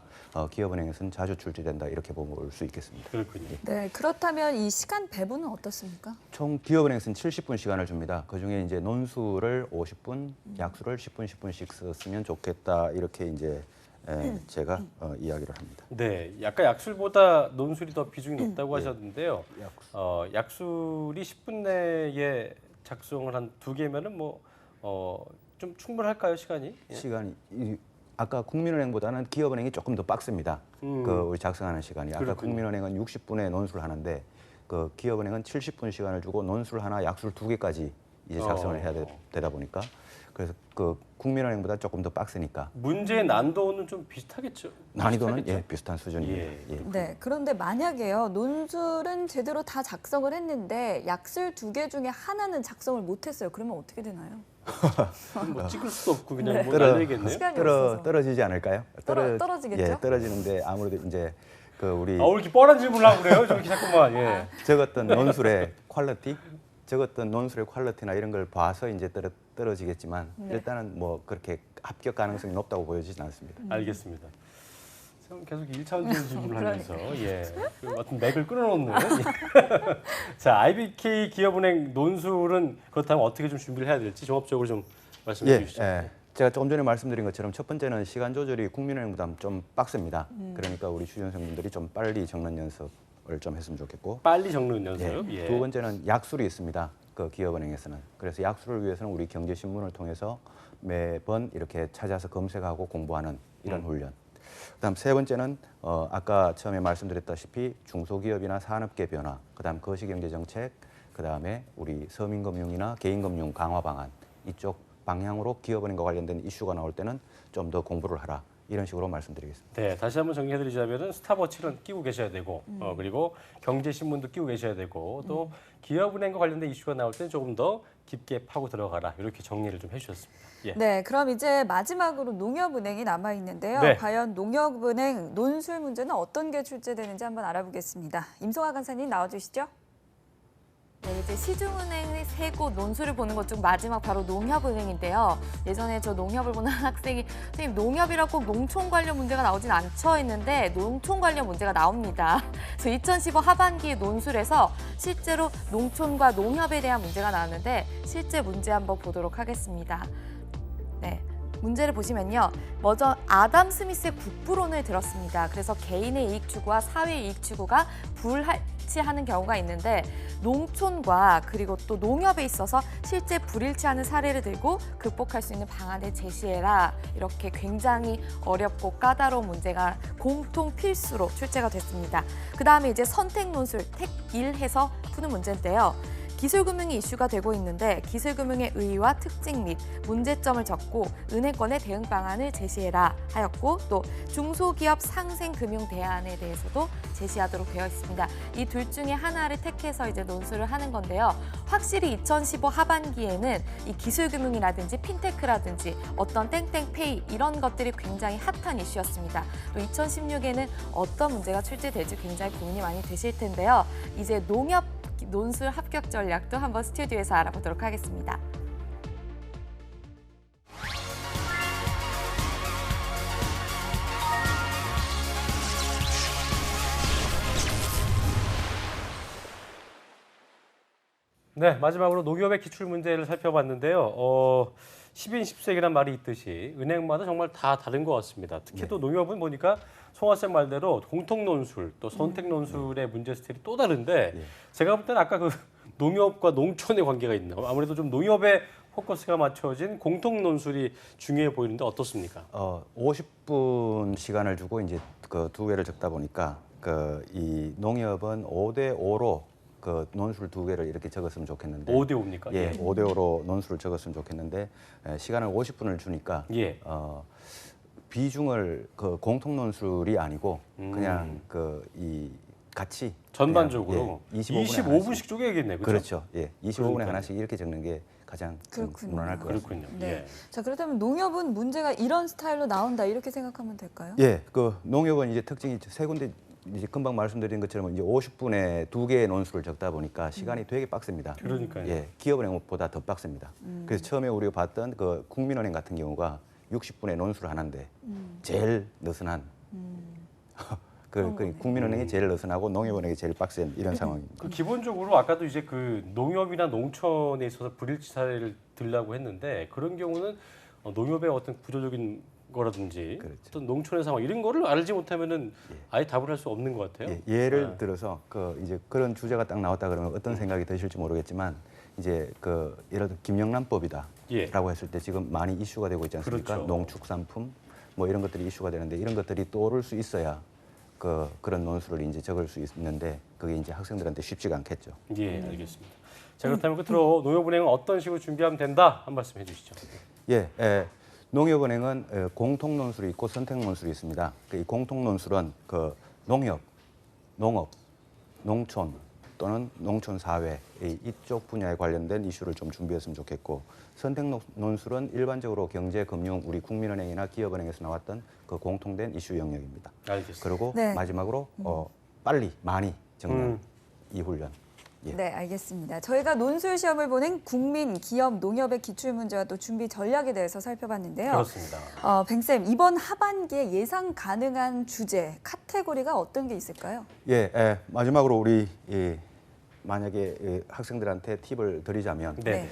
기업은행에서는 자주 출제된다 이렇게 볼 수 있겠습니다. 그렇군요. 네, 그렇다면 이 시간 배분은 어떻습니까? 총 기업은행에서는 70분 시간을 줍니다. 그중에 이제 논술을 50분, 약술을 10분, 10분씩 썼으면 좋겠다 이렇게 이제 제가 이야기를 합니다. 네, 약간 약술보다 논술이 더 비중이 높다고 하셨는데요. 약술이 10분 내에 작성을 한 2개면은 좀 충분할까요, 시간이? 시간이 아까 국민은행보다는 기업은행이 조금 더 빡셉니다. 그 우리 작성하는 시간이. 아까 그렇군요. 국민은행은 60분에 논술 하는데 그 기업은행은 70분 시간을 주고 논술 하나, 약술 2개까지 이제 작성을 해야 되다 보니까 그래서 그 국민은행보다 조금 더 빡세니까. 문제의 난도는 좀 비슷하겠죠? 난이도는 비슷한 수준입니다. 네, 그런데 만약에요. 논술은 제대로 다 작성을 했는데 약술 2개 중에 하나는 작성을 못했어요. 그러면 어떻게 되나요? 뭐 찍을 수도 없고 그냥 뭐 떨어- 날리겠네요. 시간이 없어서. 떨어지지 않을까요? 떨어지겠죠? 예, 떨어지는데 아무래도 이제 그 우리 왜 이렇게 뻔한 질문을 하고 그래요? 저렇게 자꾸만. 적었던 논술의 퀄리티, 적었던 논술의 퀄리티나 이런 걸 봐서 이제 떨어지겠지만 일단은 뭐 그렇게 합격 가능성이 높다고 보여지진 않습니다. 알겠습니다. 지금 계속 1차원적인 질문을 하면서 그 어떤 맥을 끊어놓는 자, IBK 기업은행 논술은 그렇다면 어떻게 좀 준비를 해야 될지 종합적으로 좀 말씀해 주시죠. 제가 조금 전에 말씀드린 것처럼 첫 번째는 시간 조절이 국민은행보다 좀 빡셉니다. 그러니까 우리 취준생분들이 좀 빨리 적는 연습을 좀 했으면 좋겠고 빨리 적는 연습. 두 번째는 약술이 있습니다. 그 기업은행에서는. 그래서 약술을 위해서는 우리 경제신문을 통해서 매번 이렇게 찾아서 검색하고 공부하는 이런 훈련. 그다음 세 번째는 아까 처음에 말씀드렸다시피 중소기업이나 산업계 변화, 그다음 거시경제정책, 그다음에 우리 서민금융이나 개인금융 강화 방안 이쪽 방향으로 기업은행과 관련된 이슈가 나올 때는 좀 더 공부를 하라. 이런 식으로 말씀드리겠습니다. 네, 다시 한번 정리해드리자면은 스탑워치는 끼고 계셔야 되고, 그리고 경제신문도 끼고 계셔야 되고, 또 기업은행과 관련된 이슈가 나올 때는 조금 더 깊게 파고 들어가라. 이렇게 정리를 좀 해주셨습니다. 예. 네, 그럼 이제 마지막으로 농협은행이 남아 있는데요. 네. 과연 농협은행 논술 문제는 어떤 게 출제되는지 한번 알아보겠습니다. 임송아 강사님 나와주시죠. 네, 이제 시중은행의 세 곳 논술을 보는 것 중 마지막 바로 농협은행인데요. 예전에 저 농협을 보는 학생이 선생님 농협이라 꼭 농촌 관련 문제가 나오진 않죠 했는데 농촌 관련 문제가 나옵니다. 그래서 2015 하반기 논술에서 실제로 농촌과 농협에 대한 문제가 나왔는데 실제 문제 한번 보도록 하겠습니다. 네. 문제를 보시면요. 먼저 아담 스미스의 국부론을 들었습니다. 그래서 개인의 이익 추구와 사회 이익 추구가 불일치하는 경우가 있는데 농촌과 그리고 또 농협에 있어서 실제 불일치하는 사례를 들고 극복할 수 있는 방안을 제시해라. 이렇게 굉장히 어렵고 까다로운 문제가 공통 필수로 출제가 됐습니다. 그다음에 이제 선택 논술 택 1해서 푸는 문제인데요. 기술금융이 이슈가 되고 있는데 기술금융의 의의와 특징 및 문제점을 적고 은행권의 대응 방안을 제시해라 하였고 또 중소기업 상생금융 대안에 대해서도 제시하도록 되어 있습니다. 이 둘 중에 하나를 택해서 이제 논술을 하는 건데요. 확실히 2015 하반기에는 이 기술금융이라든지 핀테크라든지 어떤 땡땡페이 이런 것들이 굉장히 핫한 이슈였습니다. 또 2016에는 어떤 문제가 출제될지 굉장히 고민이 많이 되실 텐데요. 이제 농협 논술 합격 전략도 한번 스튜디오에서 알아보도록 하겠습니다. 네, 마지막으로 농협의 기출 문제를 살펴봤는데요. 10인 10색이란 말이 있듯이 은행마다 정말 다 다른 것 같습니다. 특히 또 농협은 보니까 송아 쌤 말대로 공통 논술, 또 선택 논술의 문제 스타일이 또 다른데 제가 볼 때는 아까 그 농협과 농촌의 관계가 있나요? 아무래도 좀 농협에 포커스가 맞춰진 공통 논술이 중요해 보이는데 어떻습니까? 50분 시간을 주고 이제 그 두 개를 적다 보니까 그 이 농협은 5대 5로 그 논술 두 개를 이렇게 적었으면 좋겠는데 5대 5입니까? 예, 5대 5로 논술을 적었으면 좋겠는데 시간을 50분을 주니까 비중을 그 공통 논술이 아니고 그냥 그 이 같이 전반적으로 그냥, 25분씩 쪼개야겠네요. 그렇죠. 예, 25분에 그러니까요. 하나씩 이렇게 적는 게 가장 좀 그렇군요. 무난할 것 같습니다. 그렇군요. 네. 예. 자, 그렇다면 농협은 문제가 이런 스타일로 나온다 이렇게 생각하면 될까요? 예, 그 농협은 이제 특징이 세 군데 이제 금방 말씀드린 것처럼 이제 50분에 두 개의 논술을 적다 보니까 시간이 되게 빡셉니다. 그러니까요. 예, 기업은행보다 더 빡셉니다. 그래서 처음에 우리가 봤던 그 국민은행 같은 경우가 60분에 논술을 하는데 제일 느슨한 그 국민은행이 제일 느슨하고 농협은행이 제일 빡센 이런 상황입니다. 그 기본적으로 아까도 이제 그 농협이나 농촌에 있어서 불일치 사례를 들라고 했는데 그런 경우는 농협의 어떤 구조적인 거라든지 그렇죠. 어떤 농촌의 상황 이런 거를 알지 못하면은 아예 답을 할 수 없는 것 같아요. 예, 예를 들어서 그 이제 그런 주제가 딱 나왔다 그러면 어떤 생각이 드실지 모르겠지만 이제 그 예를 들어 김영란법이다라고 했을 때 지금 많이 이슈가 되고 있지 않습니까? 그렇죠. 농축산품 뭐 이런 것들이 이슈가 되는데 이런 것들이 떠오를 수 있어야 그런 논술을 이제 적을 수 있는데 그게 이제 학생들한테 쉽지가 않겠죠. 예, 알겠습니다. 자, 그렇다면 끝으로 농협은행은 어떤 식으로 준비하면 된다 한 말씀 해주시죠. 예, 농협은행은 공통 논술이 있고 선택 논술이 있습니다. 이 공통 논술은 그 농협, 농업, 농촌 또는 농촌 사회 이쪽 분야에 관련된 이슈를 좀 준비했으면 좋겠고 선택 논술은 일반적으로 경제, 금융, 우리 국민은행이나 기업은행에서 나왔던 그 공통된 이슈 영역입니다. 알겠습니다. 그리고 네. 마지막으로 빨리 많이 적는 이 훈련 예. 네, 알겠습니다. 저희가 논술 시험을 보는 국민, 기업, 농협의 기출문제와 또 준비 전략에 대해서 살펴봤는데요. 그렇습니다. 뱅쌤, 이번 하반기에 예상 가능한 주제, 카테고리가 어떤 게 있을까요? 마지막으로 우리 만약에 학생들한테 팁을 드리자면 네.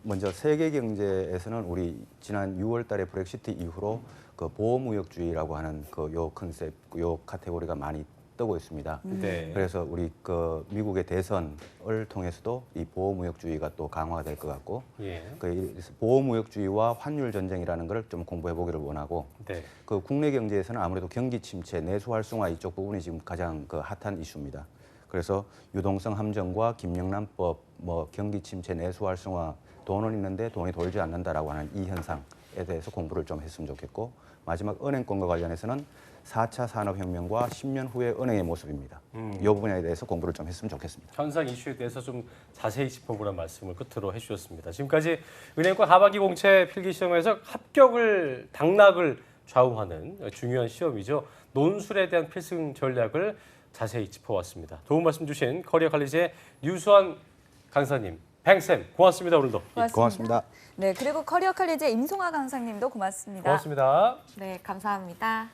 먼저 세계 경제에서는 우리 지난 6월 달에 브렉시트 이후로 그 보호무역주의라고 하는 그 요 컨셉, 요 카테고리가 많이 뜨고 있습니다. 네. 그래서 우리 그 미국의 대선을 통해서도 이 보호무역주의가 또 강화될 것 같고, 예. 그 보호무역주의와 환율 전쟁이라는 걸 좀 공부해 보기를 원하고, 네. 그 국내 경제에서는 아무래도 경기 침체, 내수 활성화 이쪽 부분이 지금 가장 그 핫한 이슈입니다. 그래서 유동성 함정과 김영란법, 뭐 경기 침체, 내수 활성화, 돈은 있는데 돈이 돌지 않는다라고 하는 이 현상에 대해서 공부를 좀 했으면 좋겠고, 마지막 은행권과 관련해서는 4차 산업혁명과 10년 후의 은행의 모습입니다. 이 부분에 대해서 공부를 좀 했으면 좋겠습니다. 현상 이슈에 대해서 좀 자세히 짚어보라는 말씀을 끝으로 해주셨습니다. 지금까지 은행권 하반기 공채 필기시험에서 합격을 당락을 좌우하는 중요한 시험이죠. 논술에 대한 필승 전략을 자세히 짚어왔습니다. 도움 말씀 주신 커리어 칼리지의 류수환 강사님, 뱅쌤 고맙습니다. 오늘도. 고맙습니다. 네, 그리고 커리어 칼리지의 임송아 강사님도 고맙습니다. 고맙습니다. 네, 감사합니다.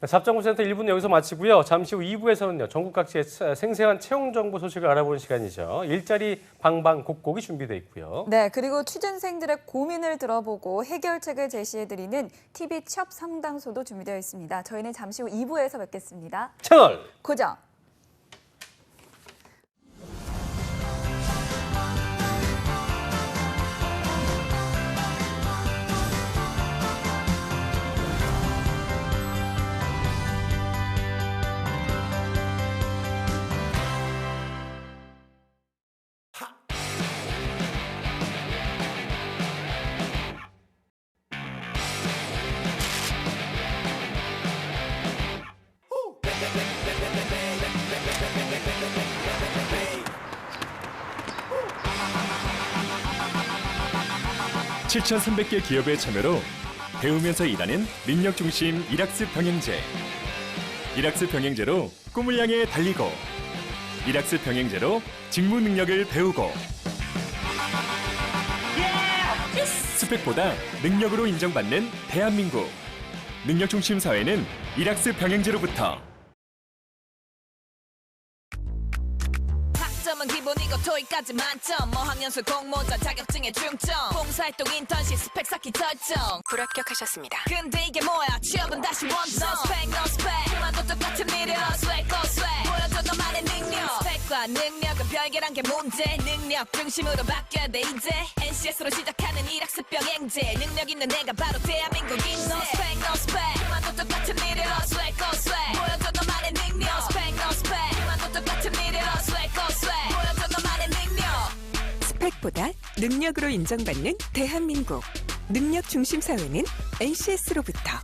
잡정부센터 1부는 여기서 마치고요. 잠시 후 2부에서는요. 전국 각지의 생생한 채용 정보 소식을 알아보는 시간이죠. 일자리 방방곡곡이 준비되어 있고요. 네, 그리고 취준생들의 고민을 들어보고 해결책을 제시해드리는 TV 취업 상담소도 준비되어 있습니다. 저희는 잠시 후 2부에서 뵙겠습니다. 채널 고정! (7,300개) 기업의 참여로 배우면서 일하는 능력 중심 일학습 병행제. 일학습 병행제로 꿈을 향해 달리고, 일학습 병행제로 직무 능력을 배우고. 스펙보다 능력으로 인정받는 대한민국. 능력 중심 사회는 일학습 병행제로부터. 학점은 기본이고 토익까지 만점, 어학연수 공모전 자격증의 중점, 봉사활동 인턴십 스펙 쌓기 절정. 불합격하셨습니다. 근데 이게 뭐야, 취업은 다시 원점. No spec no spec, 그만도 똑같은 일을 swag go swag, 보여줘 너만의 능력. 스펙과 능력은 별개란 게 문제, 능력 중심으로 바뀌어야 돼 이제. NCS로 시작하는 일학습 병행제, 능력 있는 내가 바로 대한민국 인재. No spec no spec, 그만도 똑같은 일을 swag go swag, 보여줘 너만의 능력. No spec no spec, 그만도 똑같은 일을 swag go swag, 보여줘 너만의 능력. 스펙보다 능력으로 인정받는 대한민국. 능력 중심 사회는 NCS로부터.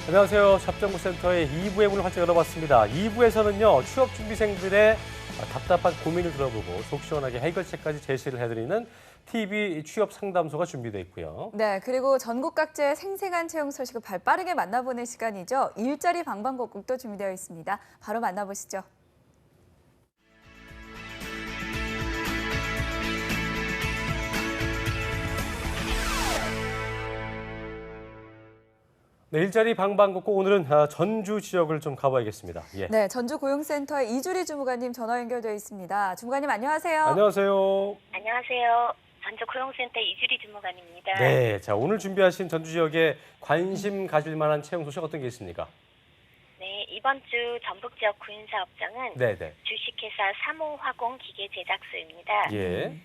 안녕하세요. 잡정부센터의 2부의 문을 활짝 열어봤습니다. 2부에서는요. 취업준비생들의 답답한 고민을 들어보고 속 시원하게 해결책까지 제시를 해드리는 TV 취업 상담소가 준비되어 있고요. 네, 그리고 전국 각지의 생생한 채용 소식을 발빠르게 만나보는 시간이죠. 일자리 방방곡곡도 준비되어 있습니다. 바로 만나보시죠. 네, 일자리 방방곡곡 오늘은 전주 지역을 좀 가봐야겠습니다. 예. 네, 전주고용센터의 이주리 주무관님 전화 연결되어 있습니다. 주무관님 안녕하세요. 안녕하세요. 안녕하세요. 전주고용센터 이주리 주무관입니다. 네, 자 오늘 준비하신 전주 지역에 관심 가질 만한 채용 소식 어떤 게 있습니까? 네, 이번 주 전북 지역 구인사업장은 네네. 주식회사 3호 화공 기계 제작소입니다. 예.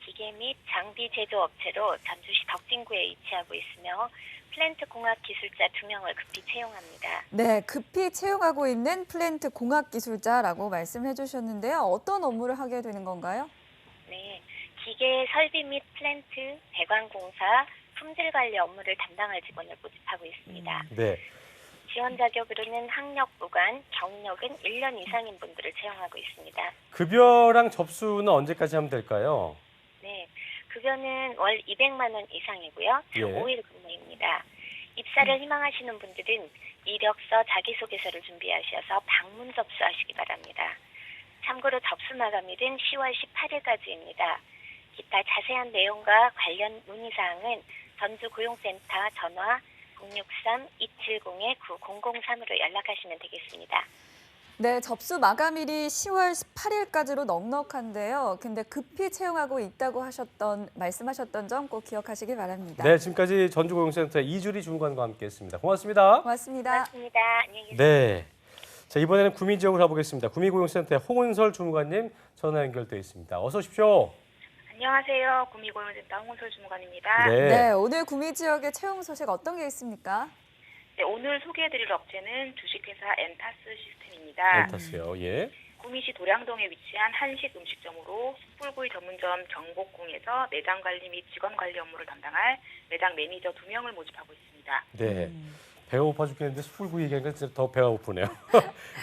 기계 및 장비 제조업체로 전주시 덕진구에 위치하고 있으며 플랜트 공학 기술자 2명을 급히 채용합니다. 네, 급히 채용하고 있는 플랜트 공학 기술자라고 말씀해 주셨는데요. 어떤 업무를 하게 되는 건가요? 네, 기계 설비 및 플랜트, 배관공사, 품질 관리 업무를 담당할 직원을 모집하고 있습니다. 네. 지원 자격으로는 학력 무관, 경력은 1년 이상인 분들을 채용하고 있습니다. 급여랑 접수는 언제까지 하면 될까요? 네, 급여는 월 200만 원 이상이고요. 주 예. 5일 근무입니다. 입사를 희망하시는 분들은 이력서, 자기소개서를 준비하셔서 방문 접수하시기 바랍니다. 참고로 접수 마감일은 10월 18일까지입니다. 기타 자세한 내용과 관련 문의사항은 전주고용센터 전화 063-270-9003으로 연락하시면 되겠습니다. 네, 접수 마감일이 10월 18일까지로 넉넉한데요. 근데 급히 채용하고 있다고 말씀하셨던 점 꼭 기억하시기 바랍니다. 네, 지금까지 전주고용센터의 이주리 주무관과 함께했습니다. 고맙습니다. 고맙습니다. 고맙습니다. 안녕히 계세요. 네. 자, 이번에는 구미 지역으로 가보겠습니다. 구미고용센터의 홍은설 주무관님 전화 연결되어 있습니다. 어서 오십시오. 안녕하세요. 구미고용센터 홍은설 주무관입니다. 네, 오늘 구미 지역의 채용 소식 어떤 게 있습니까? 네, 오늘 소개해드릴 업체는 주식회사 엔타스 시스템입니다. 엔타스요. 예. 구미시 도량동에 위치한 한식 음식점으로 숯불구이 전문점 경복궁에서 매장 관리 및 직원 관리 업무를 담당할 매장 매니저 2명을 모집하고 있습니다. 네. 배가 고파 죽겠는데 숯불구이 얘기하니까 진짜 더 배가 고프네요.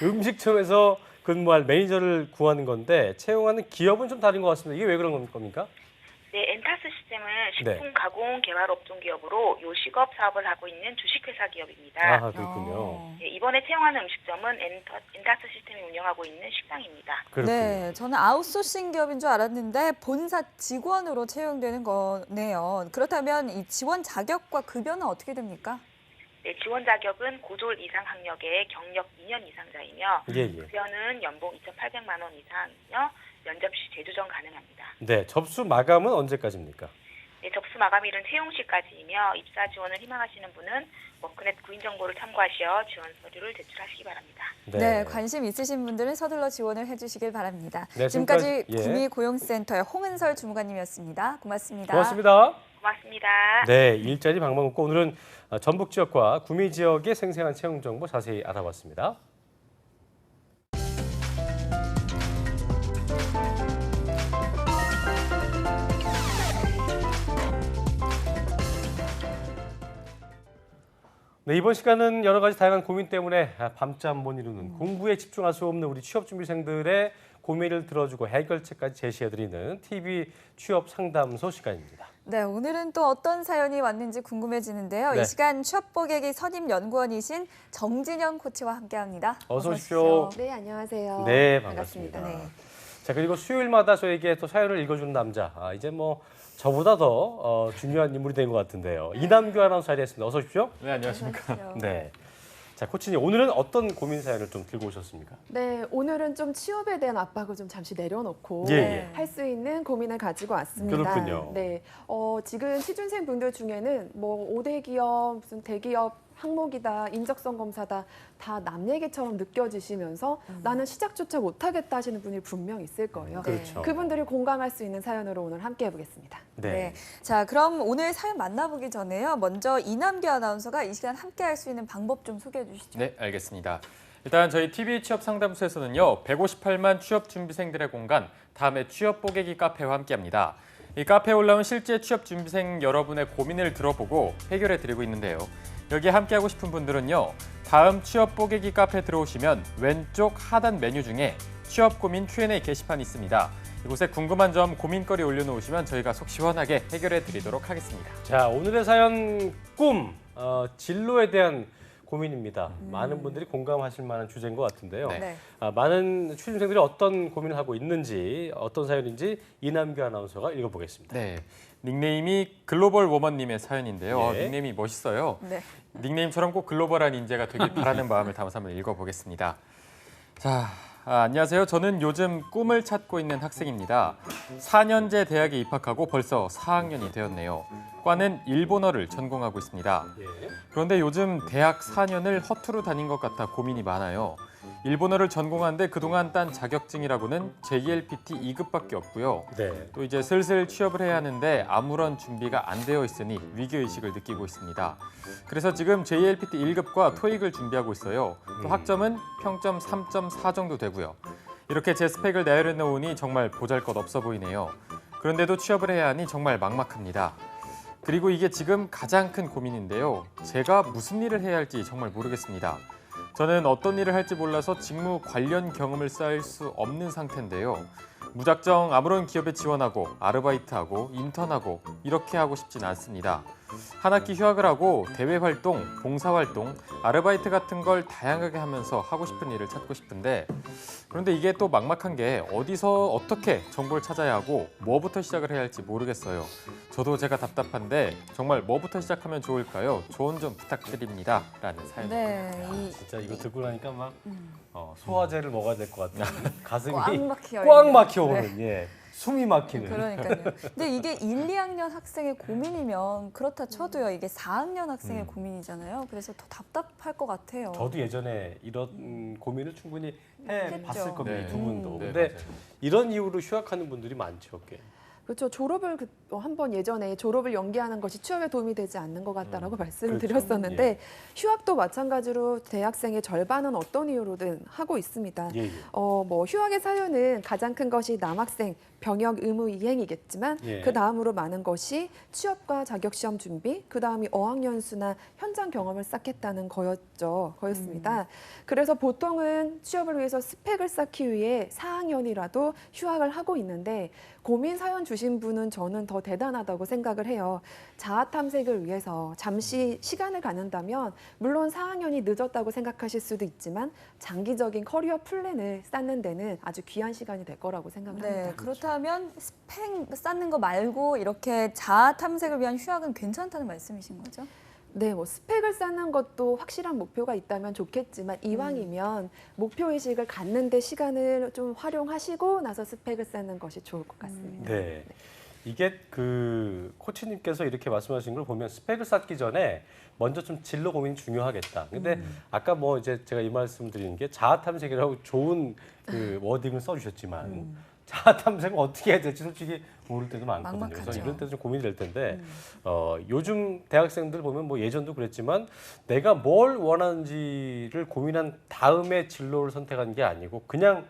음식점에서 근무할 매니저를 구하는 건데 채용하는 기업은 좀 다른 것 같습니다. 이게 왜 그런 겁니까? 네, 엔타스 시스템은 네. 식품 가공 개발 업종 기업으로 요식업 사업을 하고 있는 주식회사 기업입니다. 아, 그렇군요. 네, 이번에 채용하는 음식점은 엔타스 시스템이 운영하고 있는 식당입니다. 그렇군요. 네, 저는 아웃소싱 기업인 줄 알았는데 본사 직원으로 채용되는 거네요. 그렇다면 이 지원 자격과 급여는 어떻게 됩니까? 네, 지원 자격은 고졸 이상 학력에 경력 2년 이상자이며 예. 급여는 연봉 2,800만 원 이상이며 면접 시 재조정 가능합니다. 네, 접수 마감은 언제까지입니까? 네, 접수 마감일은 채용 시까지이며 입사 지원을 희망하시는 분은 워크넷 구인 정보를 참고하시어 지원 서류를 제출하시기 바랍니다. 네, 관심 있으신 분들은 서둘러 지원을 해주시길 바랍니다. 네, 지금까지 예. 구미고용센터의 홍은설 주무관님이었습니다. 고맙습니다. 고맙습니다. 고맙습니다. 네, 일자리 방방 없고 오늘은 전북 지역과 구미 지역의 생생한 채용 정보 자세히 알아봤습니다. 네, 이번 시간은 여러 가지 다양한 고민 때문에 밤잠 못 이루는 공부에 집중할 수 없는 우리 취업준비생들의 고민을 들어주고 해결책까지 제시해드리는 TV 취업 상담소 시간입니다. 네, 오늘은 또 어떤 사연이 왔는지 궁금해지는데요. 네. 이 시간 취업 보객이 선임 연구원이신 정진영 코치와 함께합니다. 어서 오십시오. 네, 안녕하세요. 네, 반갑습니다. 네. 자, 그리고 수요일마다 저에게 또 사연을 읽어주는 남자. 이제 뭐 저보다 더 중요한 인물이 된 것 같은데요. 이남규 아나운서 자리했습니다. 어서 오십시오. 네, 안녕하십니까. 네. 자, 코치님 오늘은 어떤 고민 사연을 좀 들고 오셨습니까? 네, 오늘은 좀 취업에 대한 압박을 좀 잠시 내려놓고 예. 할 수 있는 고민을 가지고 왔습니다. 그렇군요. 네, 지금 취준생 분들 중에는 뭐 5대 기업, 무슨 대기업 항목이다, 인적성 검사다 다 남 얘기처럼 느껴지시면서 나는 시작조차 못하겠다 하시는 분이 분명 있을 거예요. 그렇죠. 그분들이 공감할 수 있는 사연으로 오늘 함께 해보겠습니다. 네. 자, 그럼 오늘 사연 만나보기 전에요. 먼저 이남규 아나운서가 이 시간 함께할 수 있는 방법 좀 소개해 주시죠. 네, 알겠습니다. 일단 저희 TV 취업 상담소에서는요, 158만 취업 준비생들의 공간, 다음에 취업 보객이 카페와 함께합니다. 이 카페에 올라온 실제 취업 준비생 여러분의 고민을 들어보고 해결해 드리고 있는데요. 여기에 함께하고 싶은 분들은요, 다음 취업 보객이 카페에 들어오시면 왼쪽 하단 메뉴 중에 취업 고민 Q&A 게시판이 있습니다. 이곳에 궁금한 점, 고민거리 올려놓으시면 저희가 속 시원하게 해결해 드리도록 하겠습니다. 자, 오늘의 사연 꿈, 진로에 대한 고민입니다. 많은 분들이 공감하실 만한 주제인 것 같은데요. 네. 많은 취준생들이 어떤 고민을 하고 있는지, 어떤 사연인지 이남규 아나운서가 읽어보겠습니다. 네, 닉네임이 글로벌 워먼님의 사연인데요. 예. 닉네임이 멋있어요. 네. 닉네임처럼 꼭 글로벌한 인재가 되길 바라는 마음을 담아서 한번 읽어보겠습니다. 자, 안녕하세요. 저는 요즘 꿈을 찾고 있는 학생입니다. 4년제 대학에 입학하고 벌써 4학년이 되었네요. 과는 일본어를 전공하고 있습니다. 그런데 요즘 대학 4년을 허투루 다닌 것 같아 고민이 많아요. 일본어를 전공하는데 그동안 딴 자격증이라고는 JLPT 2급밖에 없고요. 네. 또 이제 슬슬 취업을 해야 하는데 아무런 준비가 안 되어 있으니 위기의식을 느끼고 있습니다. 그래서 지금 JLPT 1급과 토익을 준비하고 있어요. 또 학점은 평점 3.4 정도 되고요. 이렇게 제 스펙을 내려놓으니 정말 보잘것 없어 보이네요. 그런데도 취업을 해야 하니 정말 막막합니다. 그리고 이게 지금 가장 큰 고민인데요. 제가 무슨 일을 해야 할지 정말 모르겠습니다. 저는 어떤 일을 할지 몰라서 직무 관련 경험을 쌓을 수 없는 상태인데요. 무작정 아무런 기업에 지원하고 아르바이트하고 인턴하고 이렇게 하고 싶진 않습니다. 한 학기 휴학을 하고 대외 활동, 봉사 활동, 아르바이트 같은 걸 다양하게 하면서 하고 싶은 일을 찾고 싶은데 그런데 이게 또 막막한 게 어디서 어떻게 정보를 찾아야 하고 뭐부터 시작을 해야 할지 모르겠어요. 저도 제가 답답한데 정말 뭐부터 시작하면 좋을까요? 조언 좀 부탁드립니다. 라는 사연입니다. 네, 진짜 이거 듣고 나니까 막 소화제를 먹어야 될 것 같아요. 가슴이 꽉 꽉 막혀오는 예. 숨이 막히는. 그러니까요. 근데 이게 1, 2학년 학생의 고민이면 그렇다 쳐도요. 이게 4학년 학생의 고민이잖아요. 그래서 더 답답할 것 같아요. 저도 예전에 이런 고민을 충분히 해봤을 했죠. 겁니다. 네. 두 분도. 네, 근데 맞아요. 이런 이유로 휴학하는 분들이 많죠. 꽤. 그렇죠. 졸업을 한번 예전에 졸업을 연기하는 것이 취업에 도움이 되지 않는 것 같다라고 말씀을 그렇죠. 드렸었는데 예. 휴학도 마찬가지로 대학생의 절반은 어떤 이유로든 하고 있습니다. 예, 예. 뭐 휴학의 사유는 가장 큰 것이 남학생 병역 의무 이행이겠지만 예. 그 다음으로 많은 것이 취업과 자격시험 준비, 그 다음이 어학연수나 현장 경험을 쌓겠다는 거였습니다. 그래서 보통은 취업을 위해서 스펙을 쌓기 위해 4학년이라도 휴학을 하고 있는데 고민 사연 주신 분은 저는 더 대단하다고 생각을 해요. 자아 탐색을 위해서 잠시 시간을 갖는다면 물론 4학년이 늦었다고 생각하실 수도 있지만 장기적인 커리어 플랜을 쌓는 데는 아주 귀한 시간이 될 거라고 생각을 네, 합니다. 그렇다면 스펙 쌓는 거 말고 이렇게 자아 탐색을 위한 휴학은 괜찮다는 말씀이신 거죠? 네, 뭐 스펙을 쌓는 것도 확실한 목표가 있다면 좋겠지만 이왕이면 목표의식을 갖는 데 시간을 좀 활용하시고 나서 스펙을 쌓는 것이 좋을 것 같습니다. 네. 이게 그 코치님께서 이렇게 말씀하신 걸 보면 스펙을 쌓기 전에 먼저 좀 진로 고민이 중요하겠다. 근데 아까 뭐 이제 제가 이 말씀 드리는 게 자아 탐색이라고 좋은 그 워딩을 써주셨지만 자아 탐색을 어떻게 해야 될지 솔직히 모를 때도 많거든요. 그래서 막막하죠. 이런 때도 좀 고민이 될 텐데 요즘 대학생들 보면 뭐 예전도 그랬지만 내가 뭘 원하는지를 고민한 다음에 진로를 선택한 게 아니고 그냥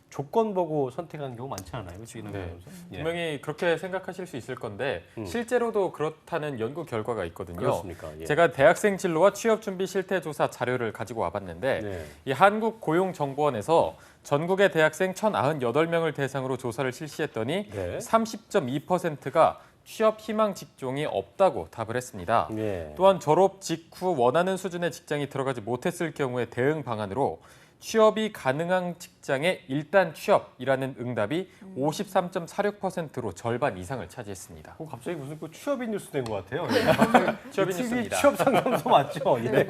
조건 보고 선택하는 경우 많지 않아요? 그렇죠? 네. 예. 분명히 그렇게 생각하실 수 있을 건데 실제로도 그렇다는 연구 결과가 있거든요. 그렇습니까? 예. 제가 대학생 진로와 취업 준비 실태 조사 자료를 가지고 와봤는데 네. 이 한국고용정보원에서 전국의 대학생 1,098명을 대상으로 조사를 실시했더니 네. 30.2%가 취업 희망 직종이 없다고 답을 했습니다. 네. 또한 졸업 직후 원하는 수준의 직장이 들어가지 못했을 경우에 대응 방안으로 취업이 가능한 직장에 일단 취업이라는 응답이 53.46%로 절반 이상을 차지했습니다. 갑자기 무슨 그 취업인 뉴스 된 것 같아요. 취업인 TV 뉴스입니다. 취업 상담소 맞죠? 예.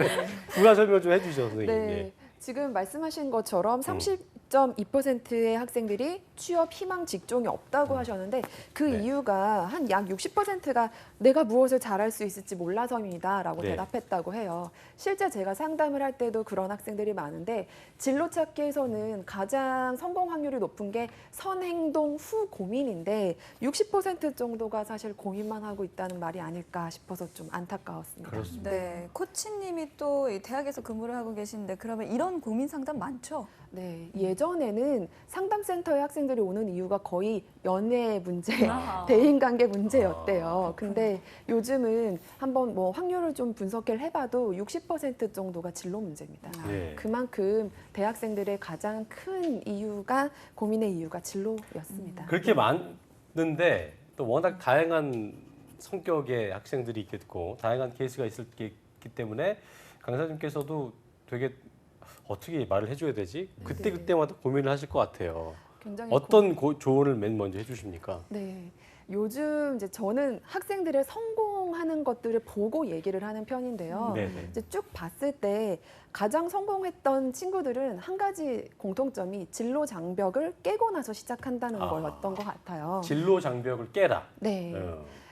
분화 설명 좀 해주셔서 선생님. 네, 예. 지금 말씀하신 것처럼 30.2%의 학생들이 취업 희망 직종이 없다고 하셨는데 그 네. 이유가 한 약 60%가 내가 무엇을 잘할 수 있을지 몰라서입니다라고 네. 대답했다고 해요. 실제 제가 상담을 할 때도 그런 학생들이 많은데 진로 찾기에서는 가장 성공 확률이 높은 게 선행동 후 고민인데 60% 정도가 사실 고민만 하고 있다는 말이 아닐까 싶어서 좀 안타까웠습니다. 그렇습니다. 네, 코치님이 또이 대학에서 근무를 하고 계신데 그러면 이런 고민 상담 많죠? 네, 예전에는 상담센터에 학생들이 오는 이유가 거의 연애 문제, 아하. 대인관계 문제였대요. 근데 요즘은 한번 뭐 확률을 좀 분석을 해봐도 60% 정도가 진로 문제입니다. 예. 그만큼 대학생들의 가장 큰 이유가 고민의 이유가 진로였습니다. 그렇게 많은데 또 워낙 다양한 성격의 학생들이 있겠고 다양한 케이스가 있기 때문에 강사님께서도 되게 어떻게 말을 해줘야 되지? 그때마다 고민을 하실 것 같아요. 굉장히 어떤 조언을 맨 먼저 해주십니까? 네. 요즘 이제 저는 학생들의 성공하는 것들을 보고 얘기를 하는 편인데요. 네네. 이제 쭉 봤을 때 가장 성공했던 친구들은 한 가지 공통점이 진로 장벽을 깨고 나서 시작한다는 거였던 것 같아요. 진로 장벽을 깨라. 네.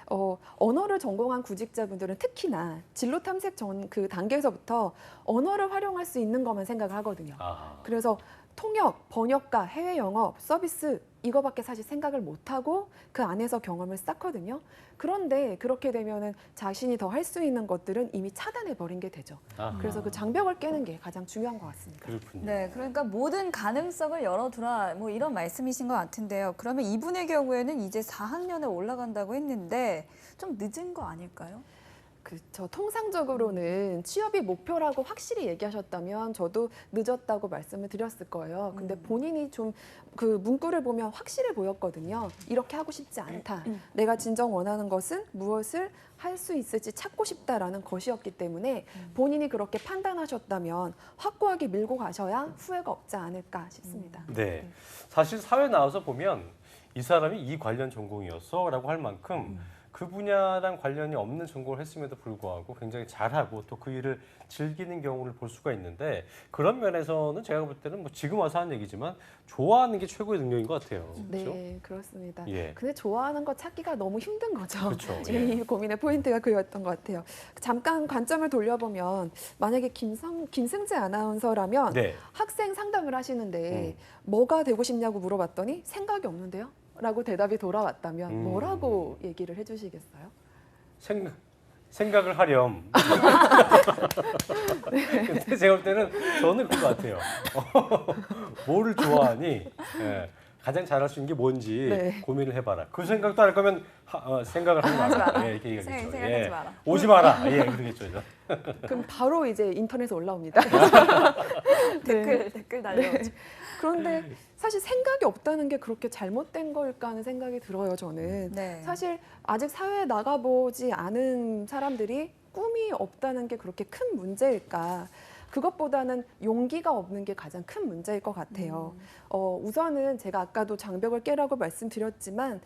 언어를 전공한 구직자분들은 특히나 진로 탐색 전 그 단계에서부터 언어를 활용할 수 있는 것만 생각하거든요. 그래서 통역, 번역가, 해외 영업, 서비스 이거밖에 사실 생각을 못하고 그 안에서 경험을 쌓거든요. 그런데 그렇게 되면은 자신이 더 할 수 있는 것들은 이미 차단해 버린 게 되죠. 아하. 그래서 그 장벽을 깨는 게 가장 중요한 것 같습니다. 그렇군요. 네, 그러니까 모든 가능성을 열어두라 뭐 이런 말씀이신 것 같은데요. 그러면 이분의 경우에는 이제 4학년에 올라간다고 했는데 좀 늦은 거 아닐까요? 그렇죠. 통상적으로는 취업이 목표라고 확실히 얘기하셨다면 저도 늦었다고 말씀을 드렸을 거예요. 근데 본인이 좀 그 문구를 보면 확실해 보였거든요. 이렇게 하고 싶지 않다. 내가 진정 원하는 것은 무엇을 할 수 있을지 찾고 싶다라는 것이었기 때문에 본인이 그렇게 판단하셨다면 확고하게 밀고 가셔야 후회가 없지 않을까 싶습니다. 네. 사실 사회 나와서 보면 이 사람이 이 관련 전공이었어라고 할 만큼 그 분야랑 관련이 없는 전공을 했음에도 불구하고 굉장히 잘하고 또 그 일을 즐기는 경우를 볼 수가 있는데 그런 면에서는 제가 볼 때는 뭐 지금 와서 하는 얘기지만 좋아하는 게 최고의 능력인 것 같아요. 그렇죠? 네, 그렇습니다. 예. 근데 좋아하는 거 찾기가 너무 힘든 거죠. 그렇죠. 이 고민의 포인트가 그였던 것 같아요. 잠깐 관점을 돌려보면 만약에 김승재 아나운서라면 네. 학생 상담을 하시는데 뭐가 되고 싶냐고 물어봤더니 생각이 없는데요? 라고 대답이 돌아왔다면 뭐라고 얘기를 해주시겠어요? 생각을 하렴. 근데 제가 볼 때는 저는 그런 것 같아요. 뭐를 좋아하니 예, 가장 잘할 수 있는 게 뭔지 네. 고민을 해봐라. 그 생각도 안 할 거면 생각을 하지 마라. 예, 이렇게 얘기하겠죠. 생각하지 마라. 오지 마라. 예, 그러겠죠. 그럼 바로 이제 인터넷에 올라옵니다. 댓글 달려오죠. 그런데 사실 생각이 없다는 게 그렇게 잘못된 걸까 하는 생각이 들어요, 저는. 네. 사실 아직 사회에 나가보지 않은 사람들이 꿈이 없다는 게 그렇게 큰 문제일까? 그것보다는 용기가 없는 게 가장 큰 문제일 것 같아요. 우선은 제가 아까도 장벽을 깨라고 말씀드렸지만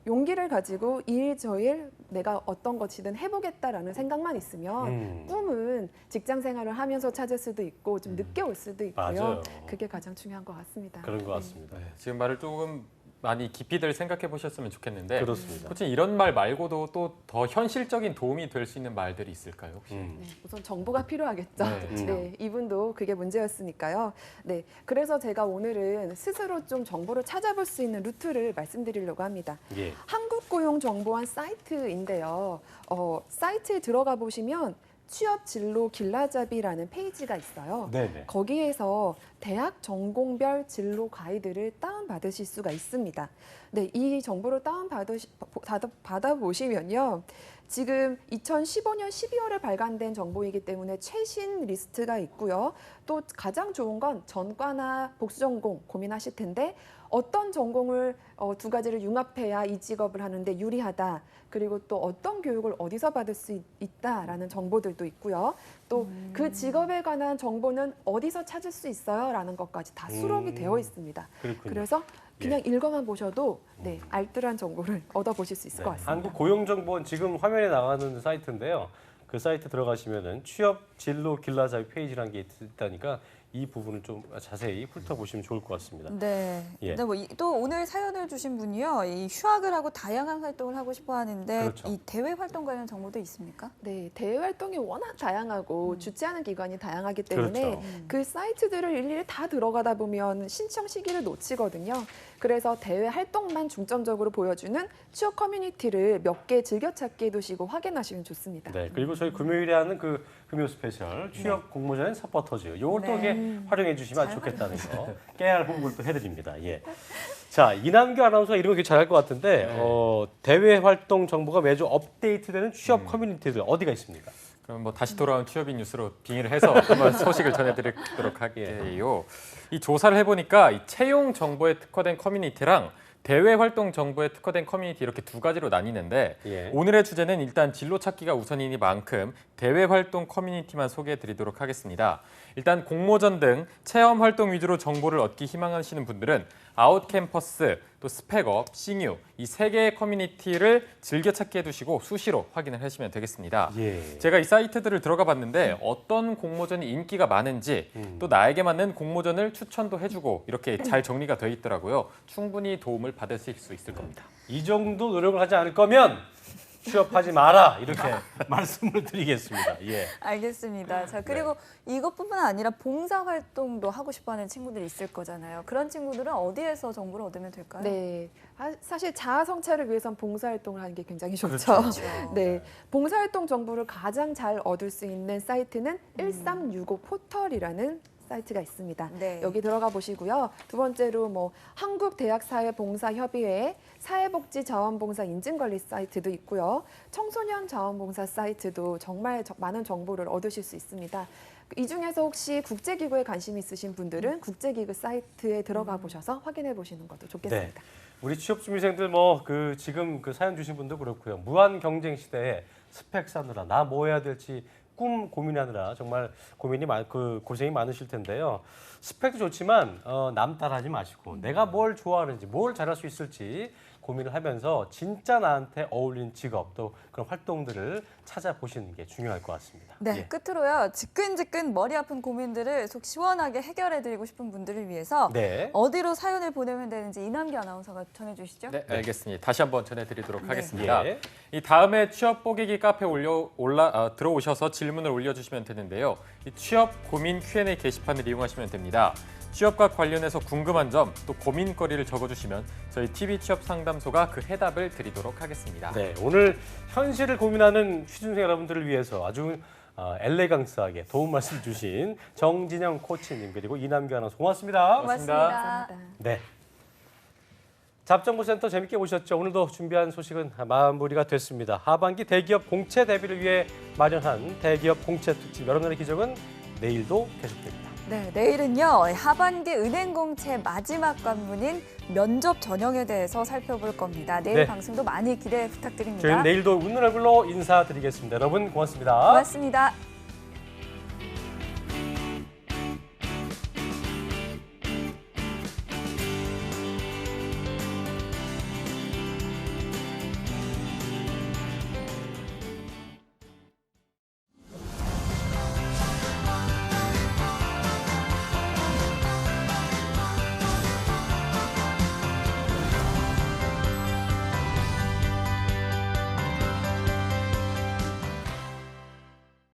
용기를 가지고 이 일 저 일 내가 어떤 것이든 해보겠다라는 생각만 있으면 꿈은 직장 생활을 하면서 찾을 수도 있고 좀 늦게 올 수도 있고요. 맞아요. 그게 가장 중요한 것 같습니다. 그런 것 같습니다. 네, 지금 말을 조금 많이 깊이들 생각해 보셨으면 좋겠는데 그렇습니다. 혹시 이런 말 말고도 또 더 현실적인 도움이 될 수 있는 말들이 있을까요? 혹시? 네, 우선 정보가 필요하겠죠. 네. 네, 이분도 그게 문제였으니까요. 네, 그래서 제가 오늘은 스스로 좀 정보를 찾아볼 수 있는 루트를 말씀드리려고 합니다. 예. 한국고용정보원 사이트인데요. 사이트에 들어가 보시면 취업 진로 길라잡이라는 페이지가 있어요. 네네. 거기에서 대학 전공별 진로 가이드를 다운받으실 수가 있습니다. 네, 이 정보를 받아보시면요. 지금 2015년 12월에 발간된 정보이기 때문에 최신 리스트가 있고요. 또 가장 좋은 건 전과나 복수전공 고민하실 텐데 어떤 전공을 두 가지를 융합해야 이 직업을 하는데 유리하다. 그리고 또 어떤 교육을 어디서 받을 수 있다라는 정보들도 있고요. 또 그 직업에 관한 정보는 어디서 찾을 수 있어요? 라는 것까지 다 수록이 되어 있습니다. 그렇군요. 그래서 그냥 읽어만 보셔도 네, 알뜰한 정보를 얻어보실 수 있을 것 같습니다. 한국고용정보원 지금 화면에 나가는 사이트인데요. 그 사이트 들어가시면은 취업 진로 길라잡이 페이지라는 게 있다니까 이 부분을 좀 자세히 훑어보시면 좋을 것 같습니다. 네. 예. 근데 또 오늘 사연을 주신 분이요, 이 휴학을 하고 다양한 활동을 하고 싶어 하는데 그렇죠. 이 대외 활동 관련 정보도 있습니까? 네, 대외 활동이 워낙 다양하고 주최하는 기관이 다양하기 때문에 그렇죠. 그 사이트들을 일일이 다 들어가다 보면 신청 시기를 놓치거든요. 그래서 대외 활동만 중점적으로 보여주는 취업 커뮤니티를 몇 개 즐겨찾기 해두시고 확인하시면 좋습니다. 네, 그리고 저희 금요일에 하는 그 금요 스페셜 취업 공모전 서포터즈 요걸 또 이게 활용해 주시면 아주 좋겠다는 거 깨알 홍보를 또 해드립니다. 예. 자, 이남규 아나운서가 이런 거 되게 잘할 것 같은데 대외 활동 정보가 매주 업데이트되는 취업 커뮤니티들 어디가 있습니까? 그럼 뭐 다시 돌아온 취업인 뉴스로 빙의를 해서 한번 소식을 전해드리도록 할게요. 이 조사를 해보니까 이 채용 정보에 특화된 커뮤니티랑 대외 활동 정보에 특화된 커뮤니티 이렇게 두 가지로 나뉘는데 오늘의 주제는 일단 진로 찾기가 우선이니만큼 대외 활동 커뮤니티만 소개해드리도록 하겠습니다. 일단 공모전 등 체험 활동 위주로 정보를 얻기 희망하시는 분들은 아웃캠퍼스, 또 스펙업, 싱유 이 세 개의 커뮤니티를 즐겨찾기 해두시고 수시로 확인을 하시면 되겠습니다. 제가 이 사이트들을 들어가 봤는데 어떤 공모전이 인기가 많은지 또 나에게 맞는 공모전을 추천도 해주고 이렇게 잘 정리가 되어 있더라고요. 충분히 도움을 받으실 수 있을 겁니다. 이 정도 노력을 하지 않을 거면 취업하지 마라 이렇게 말씀을 드리겠습니다. 예. 알겠습니다. 자, 그리고 이것뿐만 아니라 봉사활동도 하고 싶어하는 친구들이 있을 거잖아요. 그런 친구들은 어디에서 정보를 얻으면 될까요? 네, 사실 자아 성찰을 위해선 봉사활동을 하는 게 굉장히 좋죠. 그렇죠. 네, 봉사활동 정보를 가장 잘 얻을 수 있는 사이트는 1365 포털이라는 사이트가 있습니다. 네. 여기 들어가 보시고요. 두 번째로 뭐 한국대학사회봉사협의회 사회복지자원봉사 인증관리 사이트도 있고요. 청소년 자원봉사 사이트도 정말 많은 정보를 얻으실 수 있습니다. 이 중에서 혹시 국제기구에 관심 있으신 분들은 국제기구 사이트에 들어가 보셔서 확인해 보시는 것도 좋겠습니다. 네. 우리 취업준비생들 뭐 지금 사연 주신 분도 그렇고요. 무한 경쟁 시대에 스펙 쌓느라 나 뭐 해야 될지 꿈 고민하느라 정말 고생이 많으실 텐데요. 스펙도 좋지만 남 따라하지 마시고 내가 뭘 좋아하는지 뭘 잘할 수 있을지 고민을 하면서 진짜 나한테 어울리는 직업 또 그런 활동들을 찾아보시는 게 중요할 것 같습니다. 네, 예. 끝으로요. 지끈지끈 머리 아픈 고민들을 속 시원하게 해결해드리고 싶은 분들을 위해서 네. 어디로 사연을 보내면 되는지 이남기 아나운서가 전해주시죠. 네, 알겠습니다. 다시 한번 전해드리도록 하겠습니다. 예. 이 다음에 취업 뽀개기 카페 들어오셔서 질문을 올려주시면 되는데요. 이 취업 고민 Q&A 게시판을 이용하시면 됩니다. 취업과 관련해서 궁금한 점, 또 고민거리를 적어주시면 저희 TV 취업 상담소가 그 해답을 드리도록 하겠습니다. 네, 오늘 현실을 고민하는 취준생 여러분들을 위해서 아주 엘레강스하게 도움 말씀 주신 정진영 코치님 그리고 이남기 아나운서 고맙습니다. 고맙습니다. 네. 잡정보센터 재밌게 보셨죠? 오늘도 준비한 소식은 마무리가 됐습니다. 하반기 대기업 공채 대비를 위해 마련한 대기업 공채 특집 여러분의 기적은 내일도 계속됩니다. 네, 내일은요. 하반기 은행공채 마지막 관문인 면접 전형에 대해서 살펴볼 겁니다. 내일 네. 방송도 많이 기대 부탁드립니다. 저희는 내일도 웃는 얼굴로 인사드리겠습니다. 여러분 고맙습니다. 고맙습니다.